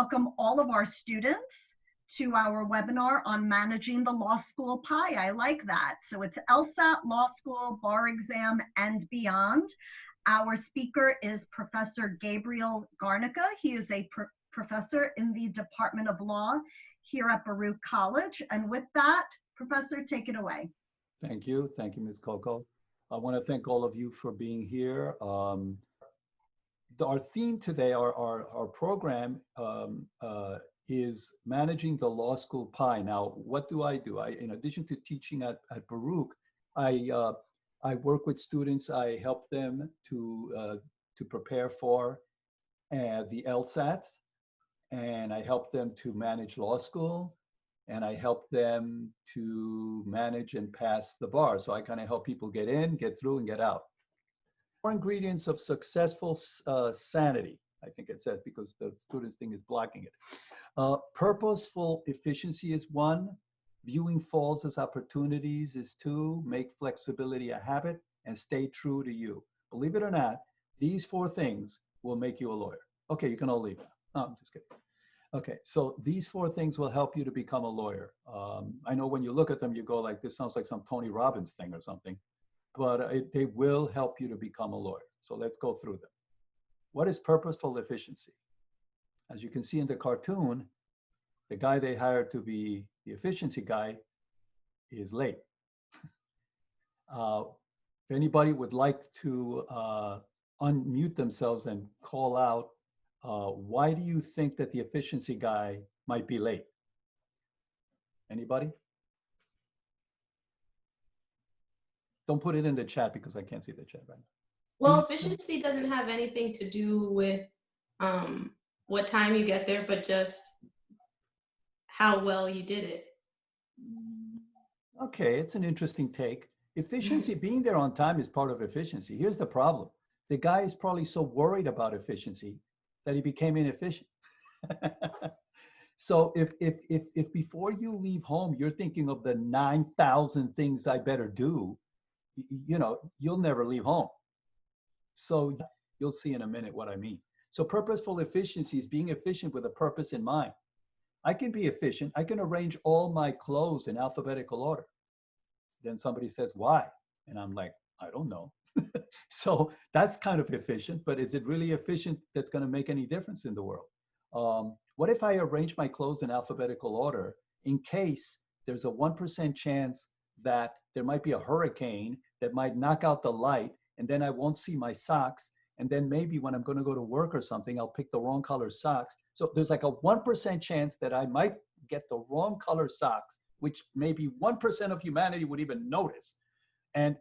welcome all of our students to our webinar on managing the law school pie. I like that. So it's LSAT, law school, bar exam, and beyond. Our speaker is Professor Gabriel Garnica. He is a professor in the Department of Law here at Baruch College. And with that, Professor, take it away. Thank you. Thank you, Ms. Coco. I want to thank all of you for being here. Our theme today, our program is managing the law school pie. Now, what do? In addition to teaching at Baruch, I work with students. I help them to prepare for the LSAT, and I help them to manage law school, and I help them to manage and pass the bar. So I kind of help people get in, get through, and get out. 4 ingredients of successful sanity, I think it says, because the students thing is blocking it. Purposeful efficiency is 1. Viewing falls as opportunities is 2. Make flexibility a habit and stay true to you. Believe it or not, these 4 things will make you a lawyer. Okay, you can all leave now. No, I'm just kidding. Okay, so these 4 things will help you to become a lawyer. I know when you look at them, you go like, this sounds like some Tony Robbins thing or something, but they will help you to become a lawyer. So let's go through them. What is purposeful efficiency? As you can see in the cartoon, the guy they hired to be the efficiency guy is late. If anybody would like to unmute themselves and call out, why do you think that the efficiency guy might be late? Anybody? Don't put it in the chat because I can't see the chat right now. Well, efficiency doesn't have anything to do with what time you get there, but just how well you did it. Okay, it's an interesting take. Efficiency, being there on time is part of efficiency. Here's the problem. The guy is probably so worried about efficiency that he became inefficient. So if before you leave home, you're thinking of the 9,000 things I better do, you know, you'll never leave home. So you'll see in a minute what I mean. So purposeful efficiency is being efficient with a purpose in mind. I can be efficient. I can arrange all my clothes in alphabetical order. Then somebody says, why? And I'm like, I don't know. So that's kind of efficient, but is it really efficient that's going to make any difference in the world? What if I arrange my clothes in alphabetical order in case there's a 1% chance that there might be a hurricane that might knock out the light, and then I won't see my socks, and then maybe when I'm going to go to work or something, I'll pick the wrong color socks. So there's like a 1% chance that I might get the wrong color socks, which maybe 1% of humanity would even notice. And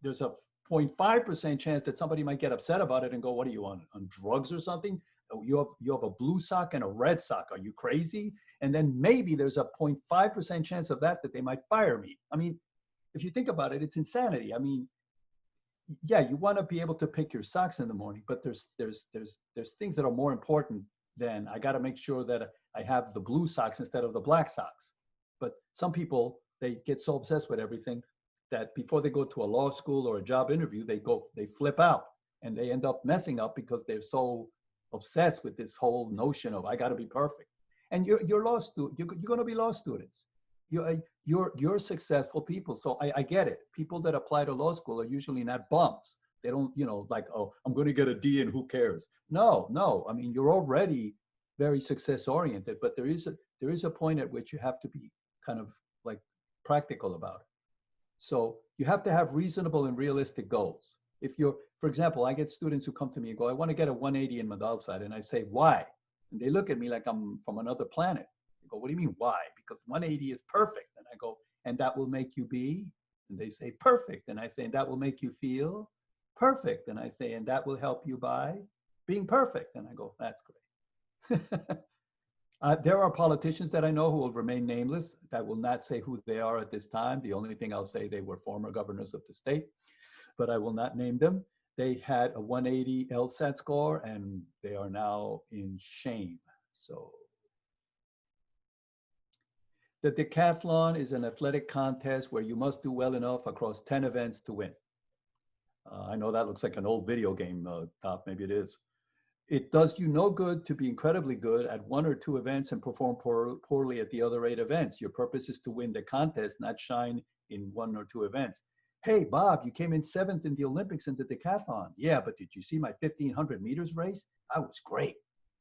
there's a 0.5% chance that somebody might get upset about it and go, what are you on drugs or something? You have a blue sock and a red sock. Are you crazy? And then maybe there's a 0.5% chance of that they might fire me. I mean, if you think about it, it's insanity. I mean, yeah, you want to be able to pick your socks in the morning, but there's things that are more important than I got to make sure that I have the blue socks instead of the black socks. But some people, they get so obsessed with everything that before they go to a law school or a job interview, they flip out and they end up messing up because they're so obsessed with this whole notion of I got to be perfect. And you're law student, you're going to be law students. You're successful people. So I get it. People that apply to law school are usually not bums. They don't, you know, like, oh, I'm going to get a D and who cares? No. I mean, you're already very success oriented, but there is a point at which you have to be kind of like practical about it. So you have to have reasonable and realistic goals. If you're, for example, I get students who come to me and go, I want to get a 180 in Madalside. And I say, why? And they look at me like I'm from another planet. They go, what do you mean, why? Because 180 is perfect. And I go, and that will make you be? And they say, perfect. And I say, and that will make you feel? Perfect. And I say, and that will help you by being perfect. And I go, that's great. There are politicians that I know who will remain nameless, that will not say who they are at this time. The only thing I'll say, they were former governors of the state, but I will not name them. They had a 180 LSAT score and they are now in shame. So the decathlon is an athletic contest where you must do well enough across 10 events to win. I know that looks like an old video game, Top, maybe it is. it does you no good to be incredibly good at one or two events and perform poorly at the other 8 events. Your purpose is to win the contest, not shine in one or two events. Hey, Bob, you came in 7th in the Olympics in the decathlon. Yeah, but did you see my 1500 meters race? That was great.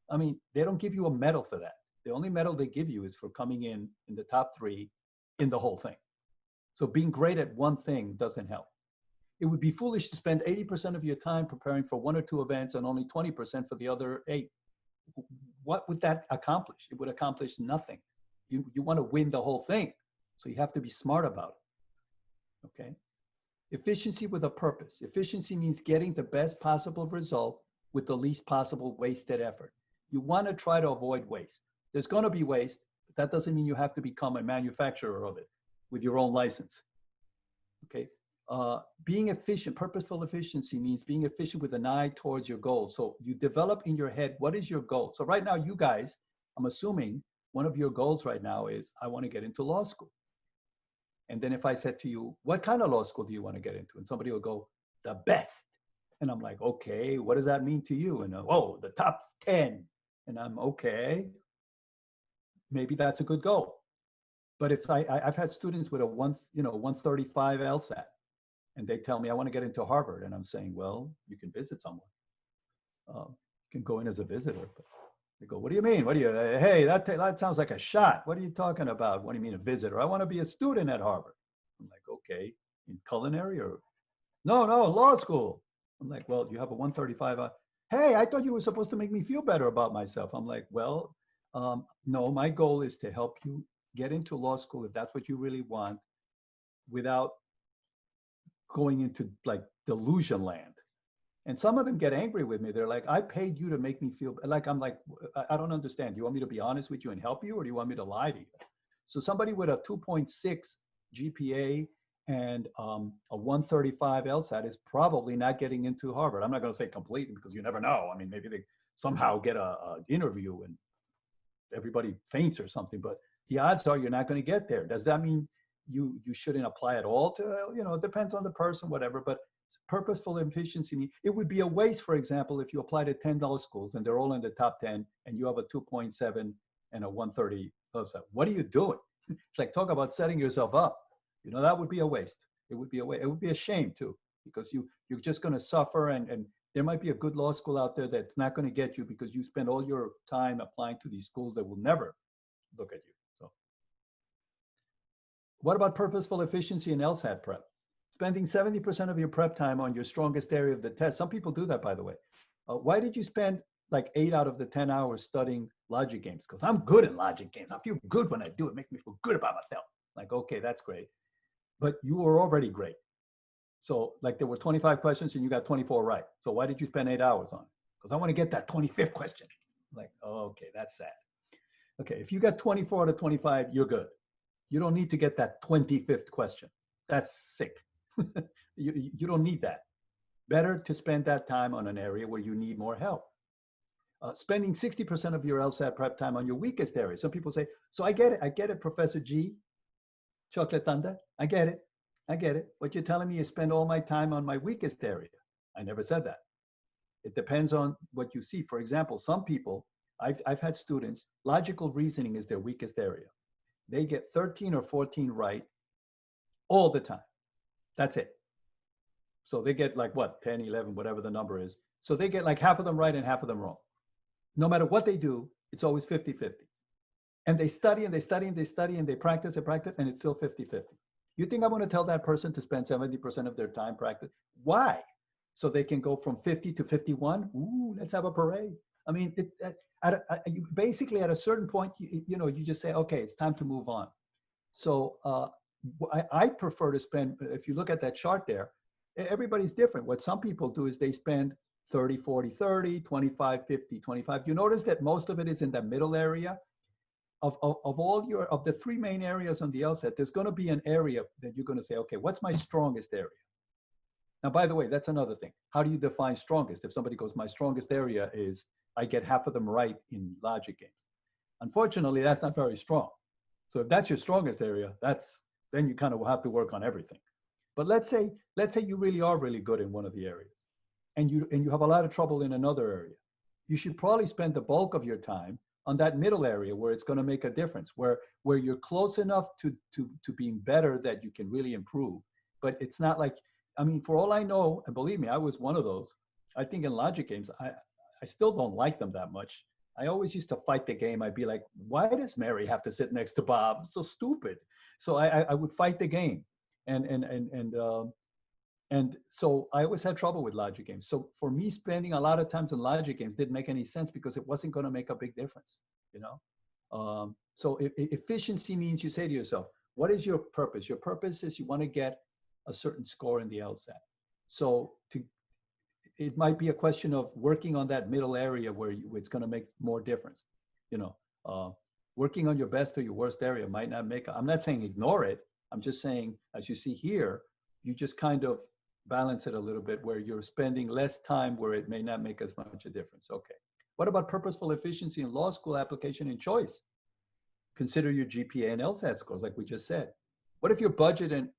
I mean, they don't give you a medal for that. The only medal they give you is for coming in the top 3 in the whole thing. So being great at one thing doesn't help. It would be foolish to spend 80% of your time preparing for 1 or 2 events and only 20% for the other 8. What would that accomplish? It would accomplish nothing. You want to win the whole thing. So you have to be smart about it. Okay? Efficiency with a purpose. Efficiency means getting the best possible result with the least possible wasted effort. You want to try to avoid waste. There's going to be waste, but that doesn't mean you have to become a manufacturer of it with your own license. Okay? Being efficient, purposeful efficiency means being efficient with an eye towards your goal. So you develop in your head, what is your goal? So right now, you guys, I'm assuming one of your goals right now is, I want to get into law school. And then if I said to you, what kind of law school do you want to get into? And somebody will go, the best. And I'm like, okay, what does that mean to you? And oh, the top 10. And I'm okay. Maybe that's a good goal. But if I've had students with a 135 LSAT, and they tell me, I want to get into Harvard. And I'm saying, well, you can visit someone. You can go in as a visitor. But they go, what do you mean? What do you, hey, that sounds like a shot. What are you talking about? What do you mean a visitor? I want to be a student at Harvard. I'm like, okay, in culinary or? No, law school. I'm like, well, you have a 135. Hey, I thought you were supposed to make me feel better about myself. I'm like, well, no, my goal is to help you get into law school if that's what you really want without going into like delusion land. And some of them get angry with me. They're like, I paid you to make me feel like, I'm like, I don't understand. Do you want me to be honest with you and help you, or do you want me to lie to you? So somebody with a 2.6 GPA and a 135 LSAT is probably not getting into Harvard. I'm not going to say completely because you never know. I mean, maybe they somehow get a interview and everybody faints or something, but the odds are you're not going to get there. Does that mean you shouldn't apply at all to, it depends on the person, whatever, but purposeful efficiency, it would be a waste, for example, if you apply to 10 law schools and they're all in the top 10 and you have a 2.7 and a 130 LSAT. What are you doing? It's like, talk about setting yourself up. That would be a waste. It would be a waste. It would be a shame too, because you're just going to suffer, and there might be a good law school out there that's not going to get you because you spend all your time applying to these schools that will never look at you. So what about purposeful efficiency in LSAT prep? Spending 70% of your prep time on your strongest area of the test. Some people do that, by the way. Why did you spend like 8 out of the 10 hours studying logic games? Because I'm good in logic games. I feel good when I do it. Makes me feel good about myself. Like, okay, that's great. But you were already great. So like there were 25 questions and you got 24 right. So why did you spend 8 hours on it? Because I want to get that 25th question. Like, oh, okay, that's sad. Okay, if you got 24 out of 25, you're good. You don't need to get that 25th question. That's sick. You don't need that. Better to spend that time on an area where you need more help. Spending 60% of your LSAT prep time on your weakest area. Some people say, so I get it, Professor G, Chocolate Thunder, I get it. What you're telling me is spend all my time on my weakest area. I never said that. It depends on what you see. For example, some people, I've had students, logical reasoning is their weakest area. They get 13 or 14 right all the time. That's it. So they get like what, 10, 11, whatever the number is. So they get like half of them right and half of them wrong. No matter what they do, it's always 50-50. And they study and they study and they study and they practice and it's still 50-50. You think I'm going to tell that person to spend 70% of their time practice? Why? So they can go from 50 to 51? Ooh, let's have a parade. I mean, basically at a certain point, you just say, okay, it's time to move on. So I prefer to spend, if you look at that chart there, everybody's different. What some people do is they spend 30, 40, 30, 25, 50, 25. You notice that most of it is in the middle area. Of the 3 main areas on the LSAT, there's going to be an area that you're going to say, okay, what's my strongest area? Now, by the way, that's another thing. How do you define strongest? If somebody goes, my strongest area is I get half of them right in logic games. Unfortunately, that's not very strong. So if that's your strongest area, then you kind of will have to work on everything. But let's say you really are really good in one of the areas, and you have a lot of trouble in another area. you should probably spend the bulk of your time on that middle area where it's going to make a difference, where you're close enough to being better that you can really improve. But it's not like, I mean, for all I know, and believe me, I was one of those. I think in logic games, I still don't like them that much. I always used to fight the game. I'd be like, why does Mary have to sit next to Bob? It's so stupid. So I would fight the game, and and and and um, and so I always had trouble with logic games. So for me, spending a lot of times in logic games didn't make any sense because it wasn't going to make a big difference, you know? So efficiency means you say to yourself, what is your purpose? Your purpose is you want to get a certain score in the LSAT. So it might be a question of working on that middle area where it's going to make more difference. You know, working on your best or your worst area might not make, I'm not saying ignore it. I'm just saying, as you see here, you just kind of balance it a little bit where you're spending less time where it may not make as much a difference. Okay. What about purposeful efficiency in law school application and choice? Consider your GPA and LSAT scores, like we just said. What if your budget and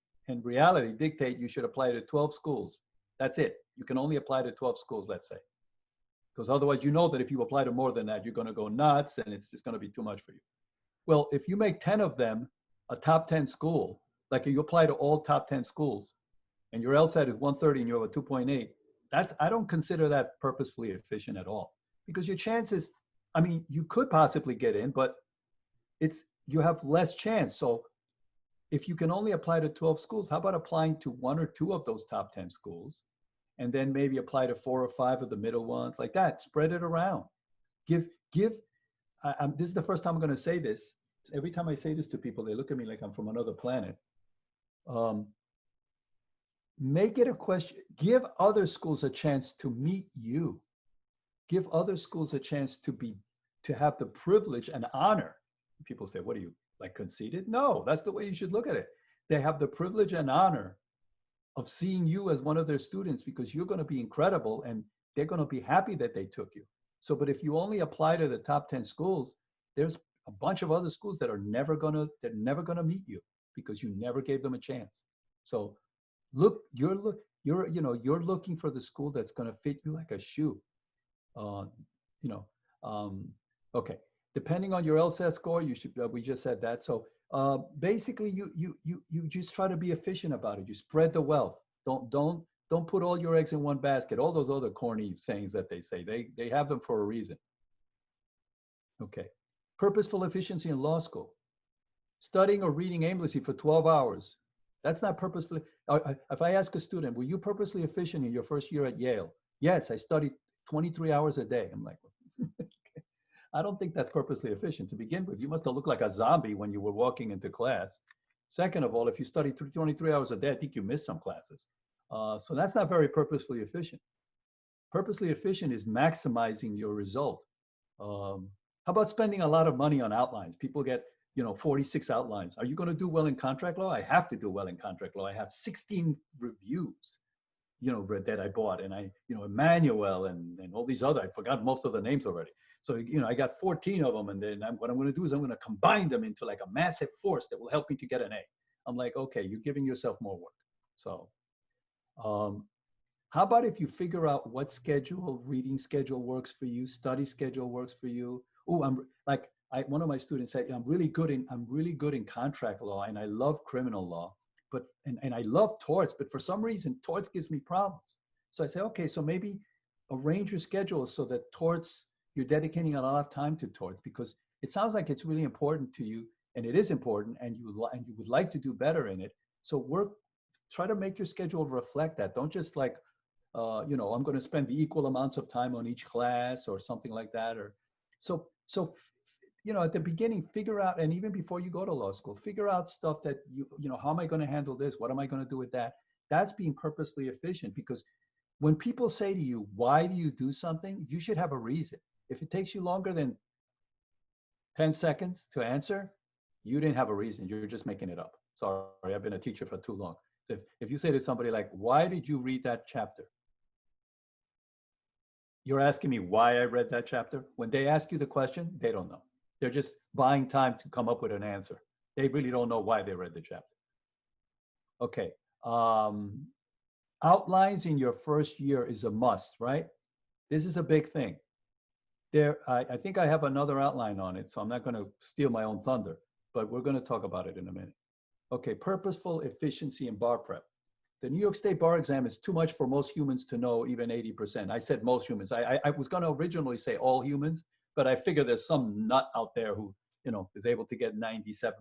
reality dictate you should apply to 12 schools? That's it. You can only apply to 12 schools, let's say. Because otherwise, you know that if you apply to more than that, you're going to go nuts and it's just going to be too much for you. Well, if you make 10 of them a top 10 school, like you apply to all top 10 schools, and your LSAT is 130 and you have a 2.8, I don't consider that purposefully efficient at all. Because your chances, I mean, you could possibly get in, but you have less chance. So if you can only apply to 12 schools, how about applying to 1 or 2 of those top 10 schools, and then maybe apply to 4 or 5 of the middle ones, like that. Spread it around. This is the first time I'm going to say this. Every time I say this to people, they look at me like I'm from another planet. Make it a question. Give other schools a chance to meet you. Give other schools a chance to have the privilege and honor. People say, what are you, like, conceited? No, that's the way you should look at it. They have the privilege and honor of seeing you as one of their students because you're going to be incredible and they're going to be happy that they took you. So, but if you only apply to the top 10 schools, there's a bunch of other schools that are never going to meet you because you never gave them a chance. So you're looking for the school that's going to fit you like a shoe. Okay. Depending on your LSAT score, you should, we just said that. So basically you just try to be efficient about it. You spread the wealth. Don't put all your eggs in one basket. All those other corny sayings that they say, they have them for a reason. Okay. Purposeful efficiency in law school. Studying or reading aimlessly for 12 hours. That's not purposeful. If I ask a student, were you purposely efficient in your first year at Yale? Yes, I studied 23 hours a day. I'm like, I don't think that's purposely efficient. To begin with, you must have looked like a zombie when you were walking into class. Second of all, if you study 23 hours a day, I think you missed some classes. So that's not very purposefully efficient. Purposely efficient is maximizing your result. How about spending a lot of money on outlines? People get 46 outlines. Are you going to do well in contract law? I have to do well in contract law. I have 16 reviews, that I bought, and Emmanuel and all these other, I forgot most of the names already. So, I got 14 of them, and then what I'm going to do is I'm going to combine them into like a massive force that will help me to get an A. I'm like, okay, you're giving yourself more work. So how about if you figure out what reading schedule works for you, study schedule works for you? Oh, one of my students said, I'm really good in contract law and I love criminal law, but I love torts, but for some reason torts gives me problems. So I say, okay, so maybe arrange your schedule so that torts, you're dedicating a lot of time to torts, because it sounds like it's really important to you, and it is important, and you would like to do better in it. So try to make your schedule reflect that. Don't just like, I'm going to spend the equal amounts of time on each class or something like that. Or so at the beginning, figure out, and even before you go to law school, figure out stuff that how am I going to handle this? What am I going to do with that? That's being purposely efficient, because when people say to you, why do you do something? You should have a reason. If it takes you longer than 10 seconds to answer, you didn't have a reason. You're just making it up. Sorry, I've been a teacher for too long. So if you say to somebody like, why did you read that chapter? You're asking me why I read that chapter. When they ask you the question, they don't know. They're just buying time to come up with an answer. They really don't know why they read the chapter. Okay. Outlines in your first year is a must, right? This is a big thing. I think I have another outline on it, so I'm not going to steal my own thunder, but we're going to talk about it in a minute. Okay, purposeful efficiency in bar prep. The New York State bar exam is too much for most humans to know, even 80%. I said most humans. I was going to originally say all humans, but I figure there's some nut out there who, is able to get 97%,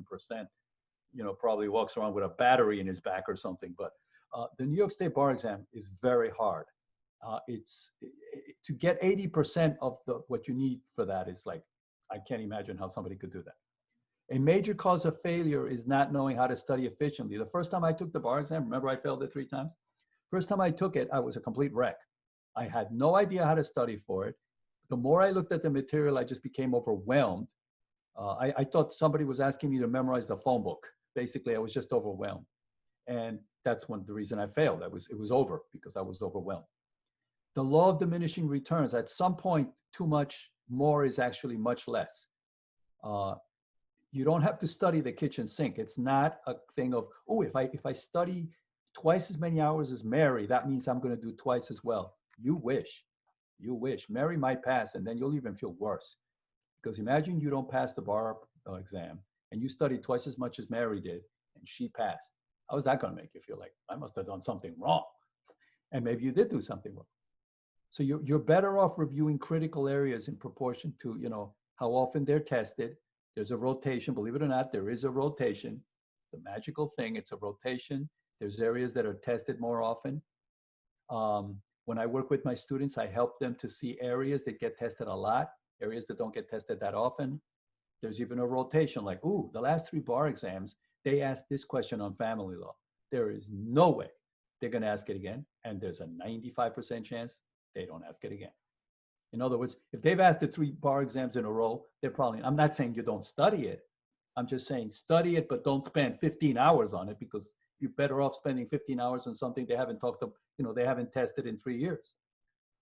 probably walks around with a battery in his back or something. But the New York State bar exam is very hard. To get 80% of what you need for that is like, I can't imagine how somebody could do that. A major cause of failure is not knowing how to study efficiently. The first time I took the bar exam, remember I failed it 3 times? First time I took it, I was a complete wreck. I had no idea how to study for it. The more I looked at the material, I just became overwhelmed. I thought somebody was asking me to memorize the phone book. Basically, I was just overwhelmed. And that's the reason I failed. It was over because I was overwhelmed. The law of diminishing returns. At some point, too much more is actually much less. You don't have to study the kitchen sink. It's not a thing of, oh, if I study twice as many hours as Mary, that means I'm going to do twice as well. You wish. Mary might pass, and then you'll even feel worse. Because imagine you don't pass the bar exam, and you studied twice as much as Mary did, and she passed. How is that going to make you feel? Like, I must have done something wrong. And maybe you did do something wrong. So you're better off reviewing critical areas in proportion to, how often they're tested. There's a rotation. Believe it or not, there is a rotation. The magical thing, it's a rotation. There's areas that are tested more often. When I work with my students, I help them to see areas that get tested a lot, areas that don't get tested that often. There's even a rotation, like, ooh, the last 3 bar exams, they asked this question on family law. There is no way they're going to ask it again. And there's a 95% chance they don't ask it again. In other words, if they've asked the 3 bar exams in a row, they're probably, I'm not saying you don't study it. I'm just saying study it, but don't spend 15 hours on it, because you're better off spending 15 hours on something they haven't they haven't tested in 3 years.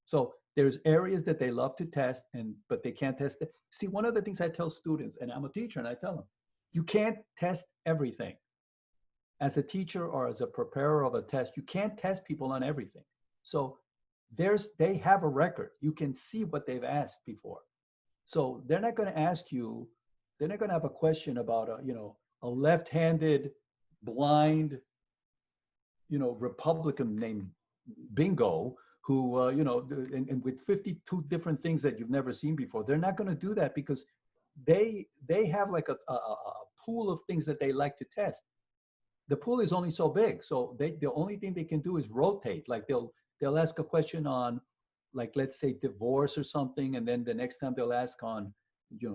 So there's areas that they love to test, but they can't test it. See, one of the things I tell students, and I'm a teacher, and I tell them, you can't test everything. As a teacher or as a preparer of a test, you can't test people on everything. So they have a record. You can see what they've asked before. So they're not going to ask you, they're not going to have a question about a left-handed blind, Republican named Bingo, who, and with 52 different things that you've never seen before. They're not going to do that because they have like a pool of things that they like to test. The pool is only so big. So the only thing they can do is rotate. Like they'll ask a question on, like, let's say divorce or something. And then the next time they'll ask on,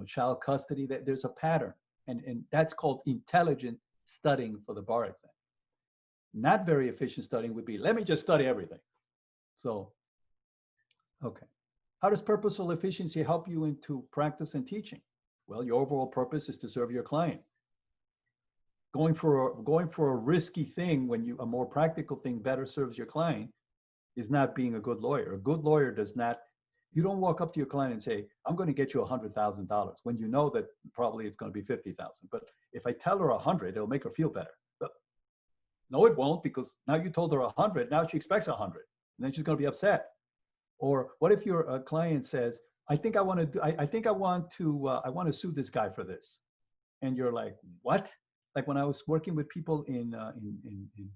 child custody. There's a pattern. And that's called intelligent studying for the bar exam. Not very efficient studying would be, let me just study everything. So, okay. How does purposeful efficiency help you into practice and teaching? Well, your overall purpose is to serve your client. Going for a risky thing when a more practical thing better serves your client is not being a good lawyer. A good lawyer you don't walk up to your client and say, I'm going to get you $100,000 when you know that probably it's going to be 50,000. But if I tell her 100, it'll make her feel better. But no, it won't, because now you told her 100, now she expects 100, and then she's going to be upset. Or what if your client says, I want to sue this guy for this. And you're like, what? Like when I was working with people in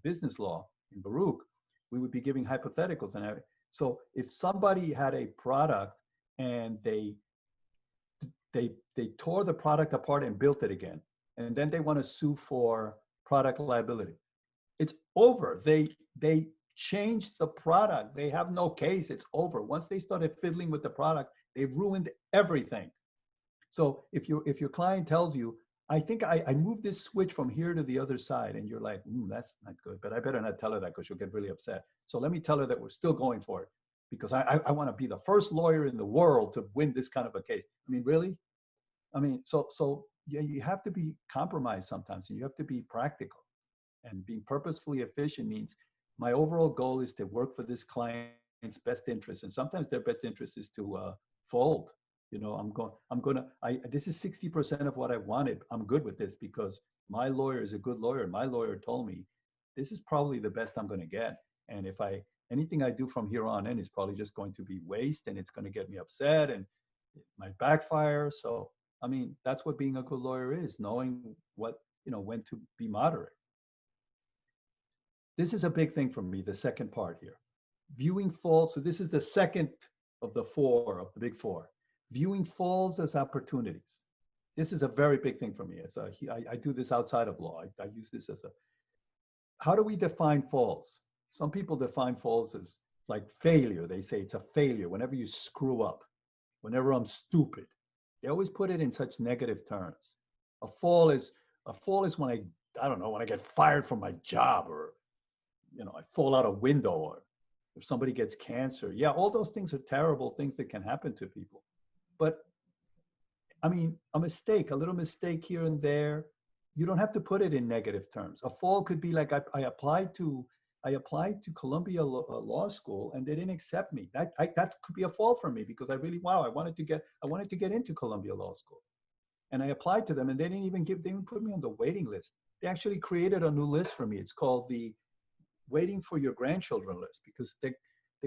business law in Baruch, we would be giving hypotheticals. And so if somebody had a product and they tore the product apart and built it again, and then they want to sue for product liability, it's over. They changed the product. They have no case. It's over. Once they started fiddling with the product, they've ruined everything. So if your client tells you, I think I moved this switch from here to the other side, and you're like, that's not good, but I better not tell her that because she'll get really upset. So let me tell her that we're still going for it because I want to be the first lawyer in the world to win this kind of a case. I mean, really? I mean, so yeah, you have to be compromised sometimes, and you have to be practical. And being purposefully efficient means my overall goal is to work for this client's best interest, and sometimes their best interest is to fold. This is 60% of what I wanted. I'm good with this because my lawyer is a good lawyer. My lawyer told me this is probably the best I'm going to get. And if anything I do from here on in is probably just going to be waste, and it's going to get me upset. And It might backfire. So, I mean, that's what being a good lawyer is, knowing what, when to be moderate. This is a big thing for me, the second part here. Viewing falls, so this is the second of the big four. Viewing falls as opportunities. This is a very big thing for me. I do this outside of law. I use this as how do we define falls? Some people define falls as like failure. They say it's a failure whenever you screw up, whenever I'm stupid. They always put it in such negative terms. A fall is when I don't know, when I get fired from my job, or I fall out a window, or if somebody gets cancer. Yeah, all those things are terrible things that can happen to people. But I mean, a little mistake here and there, you don't have to put it in negative terms. A fall could be like I applied to Columbia Law School and they didn't accept me. That could be a fall for me, because I wanted to get into Columbia Law School, and I applied to them and they didn't put me on the waiting list. They actually created a new list for me. It's called the Waiting for Your Grandchildren list, because they're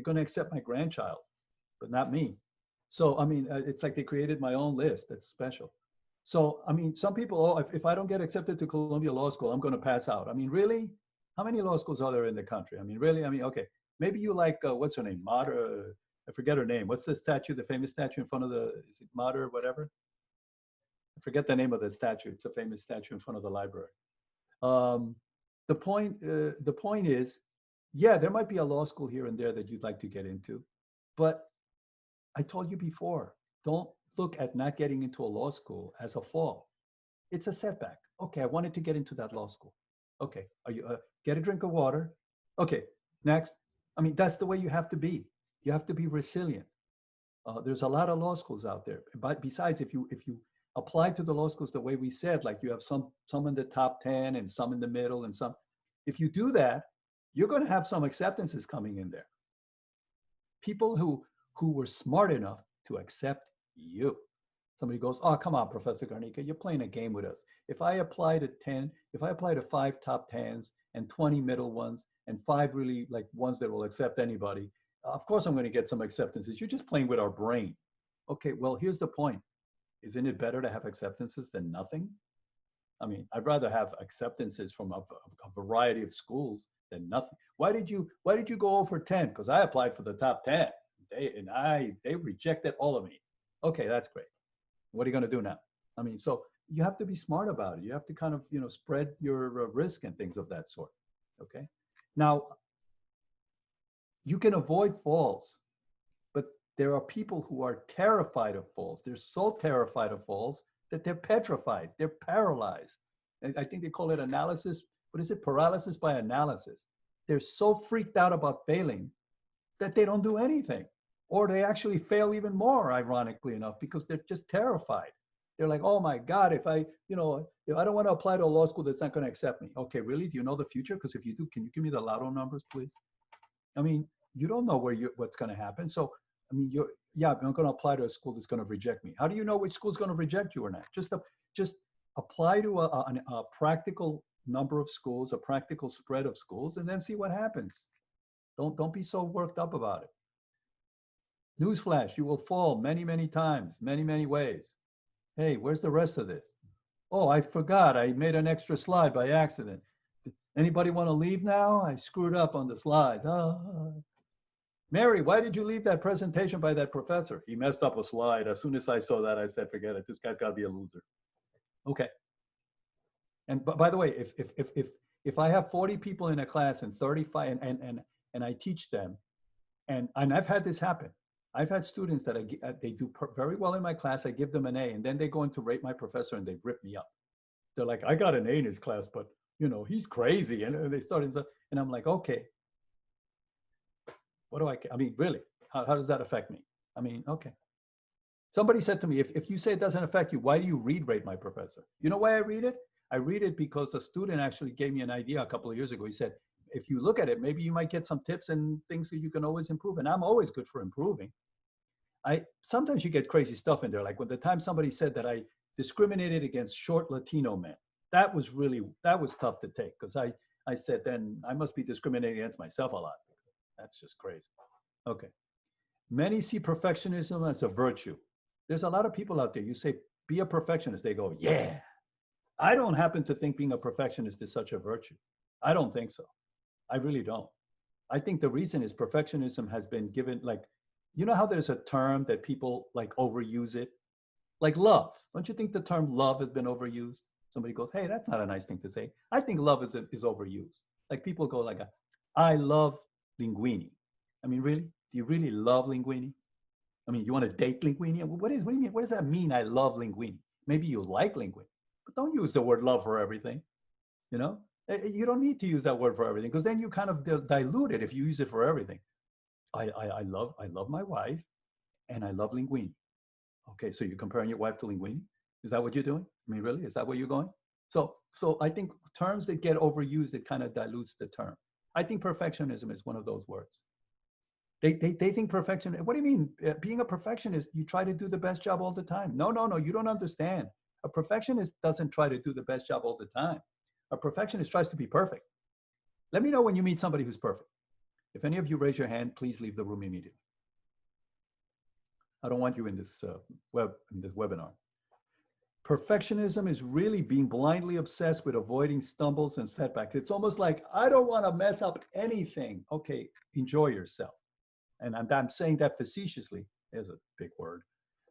going to accept my grandchild, but not me. So, I mean, it's like they created my own list. That's special. So, I mean, some people, if I don't get accepted to Columbia Law School, I'm going to pass out. I mean, really? How many law schools are there in the country? I mean, really? I mean, okay. Maybe you like, what's her name? Mater, I forget her name. What's the statue, the famous statue in front of is it Mater, whatever? I forget the name of the statue. It's a famous statue in front of the library. The point is, yeah, there might be a law school here and there that you'd like to get into, but I told you before, don't look at not getting into a law school as a fall. It's a setback. Okay, I wanted to get into that law school. Okay, get a drink of water. Okay, next. I mean, that's the way you have to be. You have to be resilient. There's a lot of law schools out there. But besides, if you apply to the law schools the way we said, like you have some in the top 10 and some in the middle and some, if you do that, you're going to have some acceptances coming in there. People who were smart enough to accept you. Somebody goes, oh, come on, Professor Garnica, you're playing a game with us. If I apply to 5 top 10s and 20 middle ones and 5 really like ones that will accept anybody, of course I'm going to get some acceptances. You're just playing with our brain. Okay, well, here's the point. Isn't it better to have acceptances than nothing? I mean, I'd rather have acceptances from a variety of schools than nothing. Why did you go over 10? Because I applied for the top 10. They rejected all of me. Okay, that's great. What are you going to do now? I mean, so you have to be smart about it. You have to kind of, spread your risk and things of that sort. Okay. Now, you can avoid falls, but there are people who are terrified of falls. They're so terrified of falls that they're petrified. They're paralyzed. I think they call it analysis. What is it? Paralysis by analysis. They're so freaked out about failing that they don't do anything. Or they actually fail even more, ironically enough, because they're just terrified. They're like, oh my God, if I don't want to apply to a law school that's not going to accept me. Okay, really? Do you know the future? Because if you do, can you give me the lotto numbers, please? I mean, you don't know what's going to happen. So, I mean, I'm going to apply to a school that's going to reject me. How do you know which school is going to reject you or not? Just apply to a practical number of schools, a practical spread of schools, and then see what happens. Don't be so worked up about it. Newsflash, you will fall many, many times, many, many ways. Hey, where's the rest of this? Oh, I forgot. I made an extra slide by accident. Anybody want to leave now? I screwed up on the slides. Mary, why did you leave that presentation by that professor? He messed up a slide. As soon as I saw that, I said, forget it. This guy's got to be a loser. Okay. And by the way, if I have 40 people in a class and 35 and I teach them, and I've had this happen. I've had students that they do very well in my class. I give them an A, and then they go in to rate my professor, and they rip me up. They're like, I got an A in his class, but he's crazy, and they start, and I'm like, okay, what do I mean, really? How does that affect me? I mean, okay. Somebody said to me, if you say it doesn't affect you, why do you rate my professor? You know why I read it? I read it because a student actually gave me an idea a couple of years ago. He said, if you look at it, maybe you might get some tips and things that you can always improve. And I'm always good for improving. Sometimes you get crazy stuff in there. Like when the time somebody said that I discriminated against short Latino men, that was tough to take, because I said, then I must be discriminating against myself a lot. That's just crazy. Okay. Many see perfectionism as a virtue. There's a lot of people out there, you say, be a perfectionist. They go, yeah. I don't happen to think being a perfectionist is such a virtue. I don't think so. I really don't. I think the reason is perfectionism has been given, like, you know how there's a term that people like overuse it? Like love. Don't you think the term love has been overused? Somebody goes, hey, that's not a nice thing to say. I think love is overused. Like people go like, I love linguine. I mean, really? Do you really love linguine? I mean, you want to date linguine? What do you mean? What does that mean? I love linguine. Maybe you like linguine, but don't use the word love for everything. You know, you don't need to use that word for everything because then you kind of dilute it if you use it for everything. I love my wife and I love linguine. Okay, so you're comparing your wife to linguine? Is that what you're doing? I mean, really? Is that where you're going? So I think terms that get overused, it kind of dilutes the term. I think perfectionism is one of those words. They think perfection. What do you mean? Being a perfectionist, you try to do the best job all the time. No, you don't understand. A perfectionist doesn't try to do the best job all the time. A perfectionist tries to be perfect. Let me know when you meet somebody who's perfect. If any of you raise your hand, please leave the room immediately. I don't want you in this webinar. Perfectionism is really being blindly obsessed with avoiding stumbles and setbacks. It's almost like, I don't want to mess up anything. Okay, enjoy yourself. And I'm saying that facetiously, is a big word,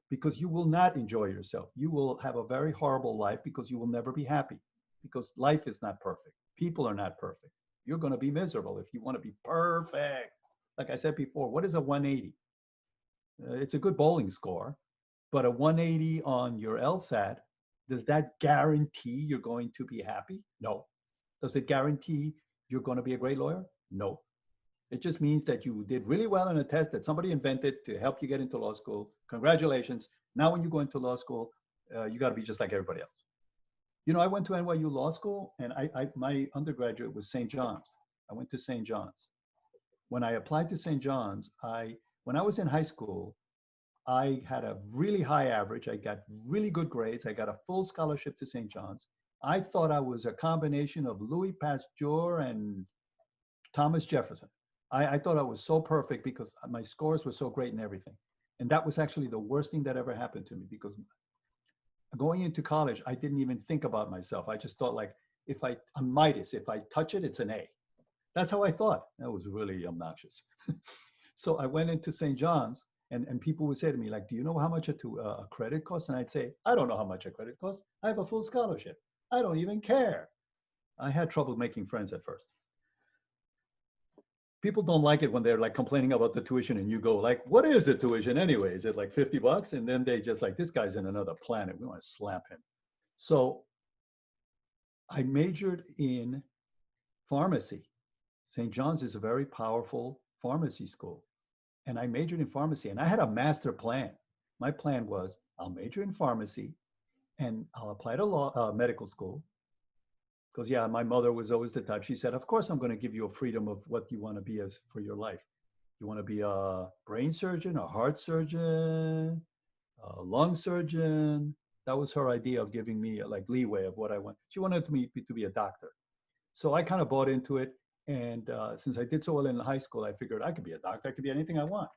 because you will not enjoy yourself. You will have a very horrible life because you will never be happy, because life is not perfect. People are not perfect. You're going to be miserable if you want to be perfect. Like I said before, what is a 180? It's a good bowling score, but a 180 on your LSAT, does that guarantee you're going to be happy? No. Does it guarantee you're going to be a great lawyer? No. It just means that you did really well on a test that somebody invented to help you get into law school. Congratulations. Now, when you go into law school, you got to be just like everybody else. You know, I went to NYU Law School, and my undergraduate was St. John's. I went to St. John's. When I applied to St. John's, when I was in high school, I had a really high average. I got really good grades. I got a full scholarship to St. John's. I thought I was a combination of Louis Pasteur and Thomas Jefferson. I thought I was so perfect because my scores were so great and everything. And that was actually the worst thing that ever happened to me, because going into college, I didn't even think about myself. I just thought, like, I'm Midas, if I touch it, it's an A. That's how I thought. That was really obnoxious. So I went into St. John's, and people would say to me, like, do you know how much a credit costs? And I'd say, I don't know how much a credit costs. I have a full scholarship. I don't even care. I had trouble making friends at first. People don't like it when they're like complaining about the tuition and you go like, what is the tuition anyway? Is it like $50? And then they just like, this guy's in another planet. We want to slap him. So I majored in pharmacy. St. John's is a very powerful pharmacy school. And I majored in pharmacy, and I had a master plan. My plan was, I'll major in pharmacy and I'll apply to medical school. Because yeah, my mother was always the type, she said, of course, I'm going to give you a freedom of what you want to be as for your life. You want to be a brain surgeon, a heart surgeon, a lung surgeon. That was her idea of giving me like leeway of what I want. She wanted me to be a doctor. So I kind of bought into it. And since I did so well in high school, I figured I could be a doctor. I could be anything I want.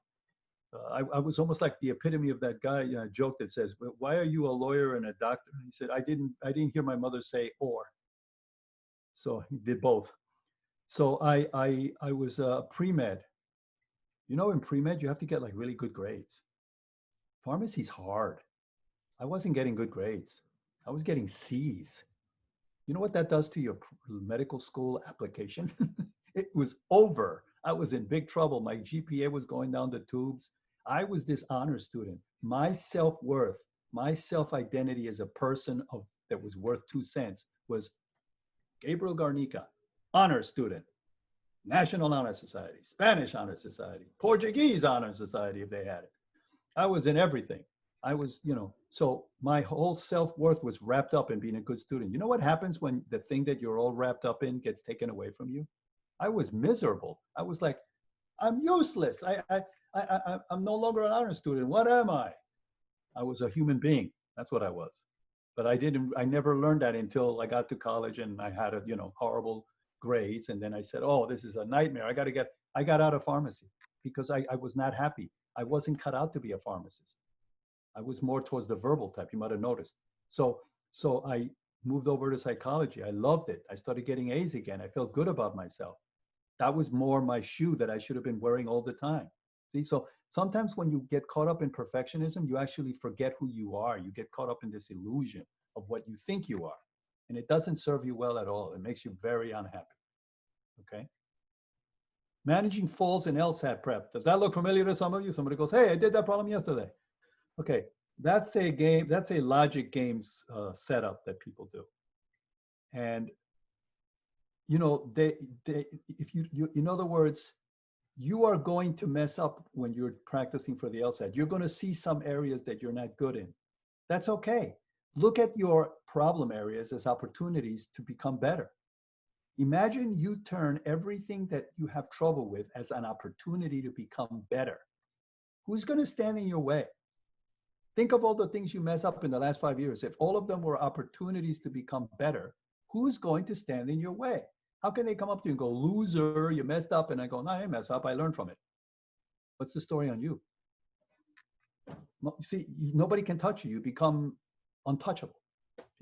I was almost like the epitome of that guy joke that says, why are you a lawyer and a doctor? And he said, I didn't hear my mother say or. So he did both. So I was pre-med. You know, in pre-med, you have to get like really good grades. Pharmacy's hard. I wasn't getting good grades. I was getting C's. You know what that does to your medical school application? It was over. I was in big trouble. My GPA was going down the tubes. I was this honor student. My self-worth, my self-identity as a person that was worth 2 cents was Gabriel Garnica, honor student, National Honor Society, Spanish Honor Society, Portuguese Honor Society if they had it. I was in everything. I was, so my whole self-worth was wrapped up in being a good student. You know what happens when the thing that you're all wrapped up in gets taken away from you? I was miserable. I was like, I'm useless. I'm no longer an honor student. What am I? I was a human being. That's what I was. But I never learned that until I got to college and I had horrible grades. And then I said, oh, this is a nightmare. I got out of pharmacy because I was not happy. I wasn't cut out to be a pharmacist. I was more towards the verbal type. You might have noticed. So I moved over to psychology. I loved it. I started getting A's again. I felt good about myself. That was more my shoe that I should have been wearing all the time. See, so sometimes when you get caught up in perfectionism, you actually forget who you are. You get caught up in this illusion of what you think you are. And it doesn't serve you well at all. It makes you very unhappy. Okay. Managing falls in LSAT prep. Does that look familiar to some of you? Somebody goes, hey, I did that problem yesterday. Okay. That's a game. That's a logic games setup that people do. And you know, if you, in other words, you are going to mess up when you're practicing for the LSAT. You're going to see some areas that you're not good in. That's okay. Look at your problem areas as opportunities to become better. Imagine you turn everything that you have trouble with as an opportunity to become better. Who's going to stand in your way? Think of all the things you mess up in the last 5 years. If all of them were opportunities to become better, who's going to stand in your way? How can they come up to you and go, loser, you messed up? And I go, no, I didn't mess up. I learned from it. What's the story on you? See, nobody can touch you. You become untouchable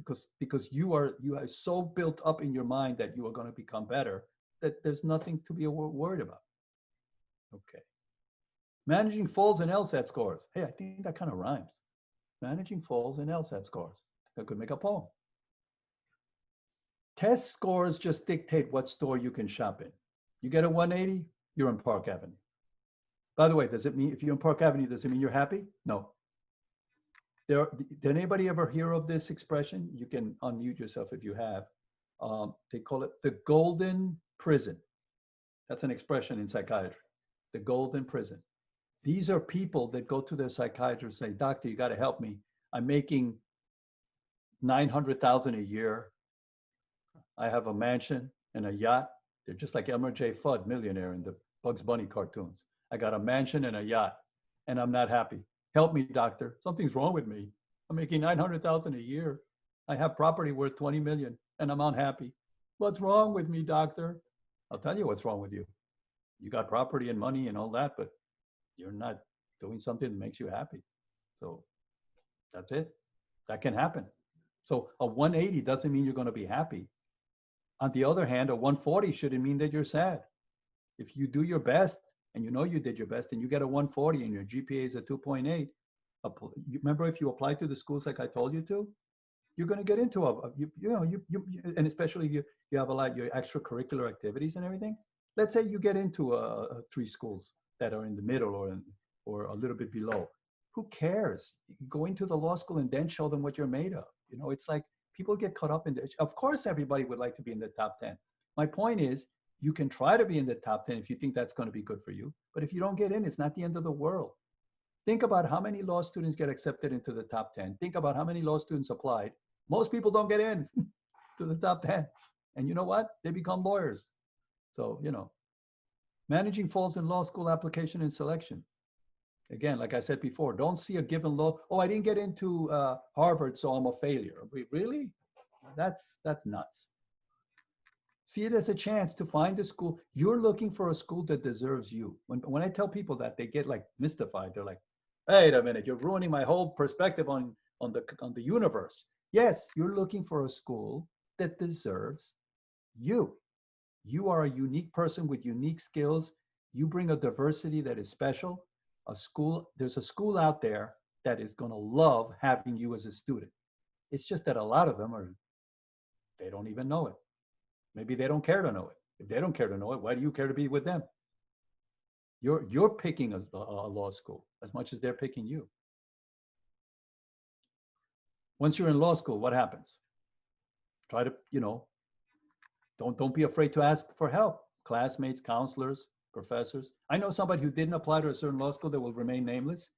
because you are so built up in your mind that you are going to become better that there's nothing to be worried about. Okay. Managing falls and LSAT scores. Hey, I think that kind of rhymes. Managing falls and LSAT scores. I could make a poem. Test scores just dictate what store you can shop in. You get a 180, you're in Park Avenue. By the way, does it mean if you're in Park Avenue, does it mean you're happy? No. Did anybody ever hear of this expression? You can unmute yourself if you have. They call it the golden prison. That's an expression in psychiatry. The golden prison. These are people that go to their psychiatrist and say, doctor, you got to help me. I'm making $900,000 a year. I have a mansion and a yacht. They're just like Elmer J. Fudd, millionaire in the Bugs Bunny cartoons. I got a mansion and a yacht, and I'm not happy. Help me, doctor. Something's wrong with me. I'm making $900,000 a year. I have property worth $20 million, and I'm unhappy. What's wrong with me, doctor? I'll tell you what's wrong with you. You got property and money and all that, but you're not doing something that makes you happy. So that's it. That can happen. So a 180 doesn't mean you're going to be happy. On the other hand, a 140 shouldn't mean that you're sad. If you do your best and you know you did your best and you get a 140 and your GPA is a 2.8, remember if you apply to the schools like I told you to, you're going to get into and especially if you have a lot of your extracurricular activities and everything. Let's say you get into 3 schools that are in the middle or a little bit below. Who cares? Go into the law school and then show them what you're made of. You know, it's like people get caught up in this. Of course, everybody would like to be in the top 10. My point is, you can try to be in the top 10 if you think that's going to be good for you. But if you don't get in, it's not the end of the world. Think about how many law students get accepted into the top 10. Think about how many law students applied. Most people don't get in to the top 10. And you know what? They become lawyers. So, you know, managing falls in law school application and selection. Again, like I said before, don't see a given law. Oh, I didn't get into Harvard, so I'm a failure. Really? That's nuts. See it as a chance to find a school. You're looking for a school that deserves you. When I tell people that, they get like mystified. They're like, wait a minute, you're ruining my whole perspective on the universe. Yes, you're looking for a school that deserves you. You are a unique person with unique skills. You bring a diversity that is special. There's a school out there that is going to love having you as a student. It's just that a lot of them they don't even know it. Maybe they don't care to know it. If they don't care to know it, why do you care to be with them? You're picking a law school as much as they're picking you. Once you're in law school, what happens? Try to, don't be afraid to ask for help. Classmates, counselors, professors. I know somebody who didn't apply to a certain law school that will remain nameless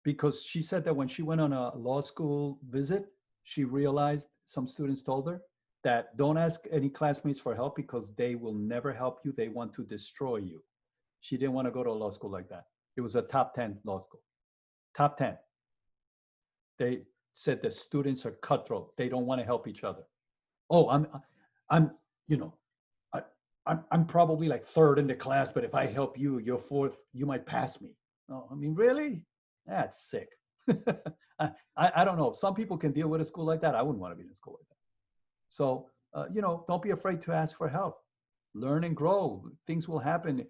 because she said that when she went on a law school visit, she realized some students told her that don't ask any classmates for help because they will never help you. They want to destroy you. She didn't want to go to a law school like that. It was a top 10 law school. Top 10. They said the students are cutthroat. They don't want to help each other. Oh, I'm probably like 3rd in the class, but if I help you, you're 4th, you might pass me. No, I mean, really? That's sick. I don't know. Some people can deal with a school like that. I wouldn't want to be in a school like that. So, don't be afraid to ask for help. Learn and grow. Things will happen.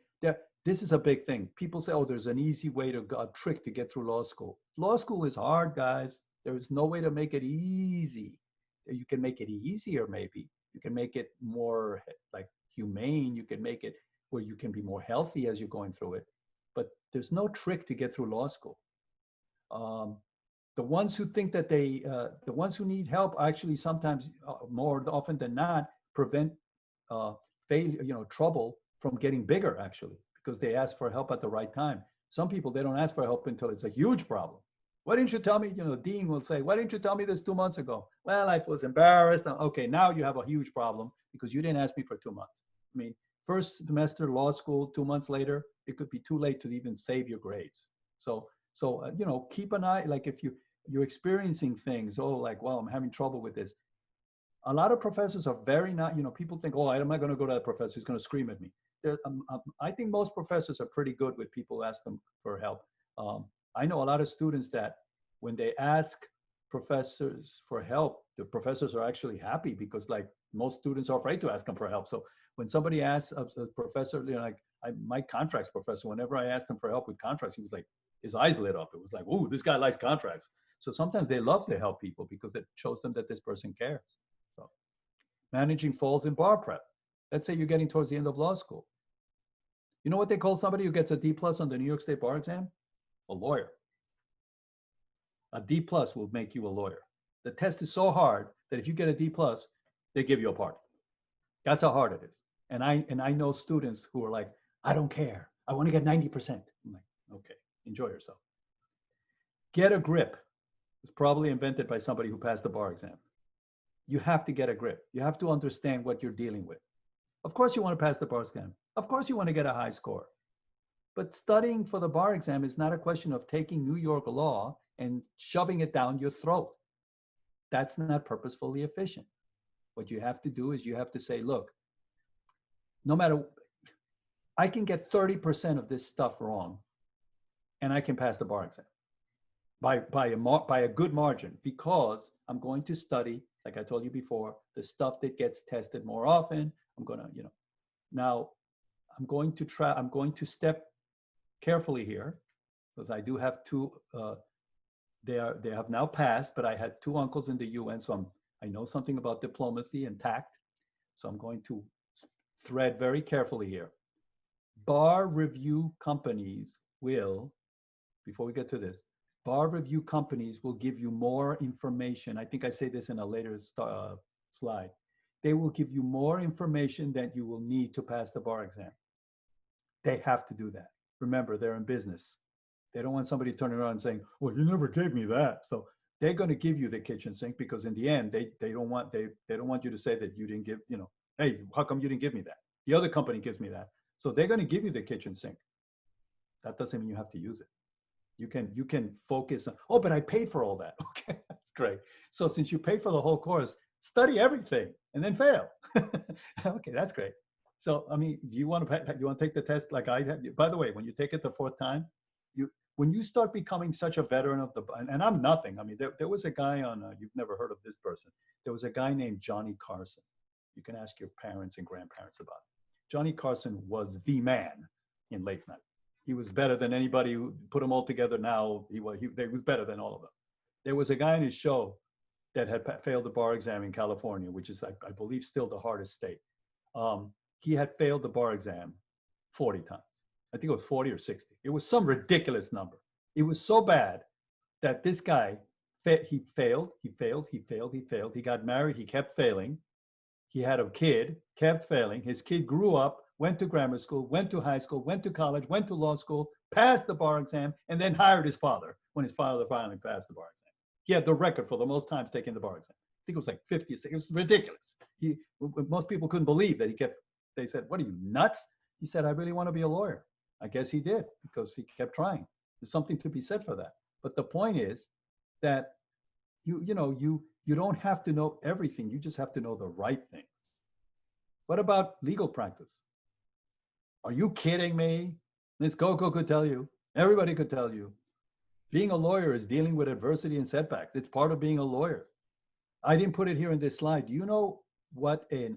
This is a big thing. People say, oh, there's an easy way to, a trick to get through law school. Law school is hard, guys. There is no way to make it easy. You can make it easier, maybe. You can make it more like humane. You can make it where you can be more healthy as you're going through it. But there's no trick to get through law school. The ones who think that the ones who need help actually sometimes more often than not prevent failure, trouble from getting bigger actually, because they ask for help at the right time. Some people, they don't ask for help until it's a huge problem. Why didn't you tell me? Dean will say, why didn't you tell me this 2 months ago? Well, I was embarrassed. Okay, now you have a huge problem because you didn't ask me for 2 months. I mean, first semester law school, 2 months later, it could be too late to even save your grades. So keep an eye, like if you're experiencing things, like, well, I'm having trouble with this. A lot of professors are very not, people think, oh, I'm not going to go to that professor, he's going to scream at me. I think most professors are pretty good with people who ask them for help. I know a lot of students that when they ask professors for help, the professors are actually happy because like most students are afraid to ask them for help. So when somebody asks a professor, my contracts professor, whenever I asked him for help with contracts, he was like, his eyes lit up. It was like, ooh, this guy likes contracts. So sometimes they love to help people because it shows them that this person cares. So managing falls in bar prep. Let's say you're getting towards the end of law school. You know what they call somebody who gets a D+ on the New York State bar exam? A lawyer. A D+ will make you a lawyer. The test is so hard that if you get a D+, they give you a pardon. That's how hard it is. And I know students who are like, I don't care. I want to get 90%. I'm like, okay, enjoy yourself. Get a grip. It's probably invented by somebody who passed the bar exam. You have to get a grip. You have to understand what you're dealing with. Of course you want to pass the bar exam. Of course you want to get a high score. But studying for the bar exam is not a question of taking New York law and shoving it down your throat. That's not purposefully efficient. What you have to do is you have to say, look, no matter, I can get 30% of this stuff wrong and I can pass the bar exam by a good margin because I'm going to study, like I told you before, the stuff that gets tested more often. I'm going to, now I'm going to step carefully here because I do have two, they have now passed, but I had two uncles in the UN, so I know something about diplomacy and tact. So I'm going to thread very carefully here. Bar review companies will, before we get to this, bar review companies will give you more information. I think I say this in a later slide. They will give you more information that you will need to pass the bar exam. They have to do that. Remember, they're in business. They don't want somebody turning around and saying, well, you never gave me that. So they're going to give you the kitchen sink because in the end, they don't want you to say that you didn't give, hey, how come you didn't give me that? The other company gives me that. So they're going to give you the kitchen sink. That doesn't mean you have to use it. You can focus on, oh, but I paid for all that. Okay, that's great. So since you paid for the whole course, study everything and then fail. Okay, that's great. So, I mean, do you want to take the test like I had? By the way, when you take it the fourth time, when you start becoming such a veteran of and I'm nothing. I mean, there was a guy on, you've never heard of this person. There was a guy named Johnny Carson. You can ask your parents and grandparents about it. Johnny Carson was the man in late night. He was better than anybody who put them all together now. He was better than all of them. There was a guy in his show that had failed the bar exam in California, which is, I believe, still the hardest state. He had failed the bar exam 40 times. I think it was 40 or 60. It was some ridiculous number. It was so bad that this guy, he failed. He got married, he kept failing. He had a kid, kept failing. His kid grew up, went to grammar school, went to high school, went to college, went to law school, passed the bar exam, and then hired his father when his father finally passed the bar exam. He had the record for the most times taking the bar exam. I think it was like 50. It was ridiculous. Most people couldn't believe that they said, what are you, nuts? He said, I really want to be a lawyer. I guess he did because he kept trying. There's something to be said for that. But the point is that you don't have to know everything. You just have to know the right things. What about legal practice? Are you kidding me? Miss Coco could tell you. Everybody could tell you. Being a lawyer is dealing with adversity and setbacks. It's part of being a lawyer. I didn't put it here in this slide. Do you know what an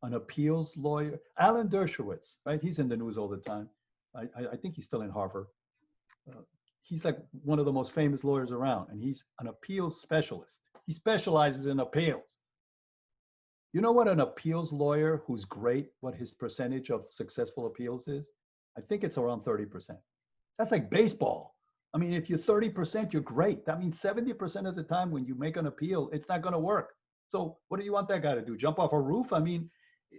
appeals lawyer, Alan Dershowitz, right? He's in the news all the time. I think he's still in Harvard. He's like one of the most famous lawyers around, and he's an appeals specialist. He specializes in appeals. You know what an appeals lawyer who's great, what his percentage of successful appeals is? I think it's around 30%. That's like baseball. I mean, if you're 30%, you're great. That means 70% of the time when you make an appeal, it's not going to work. So what do you want that guy to do? Jump off a roof? I mean,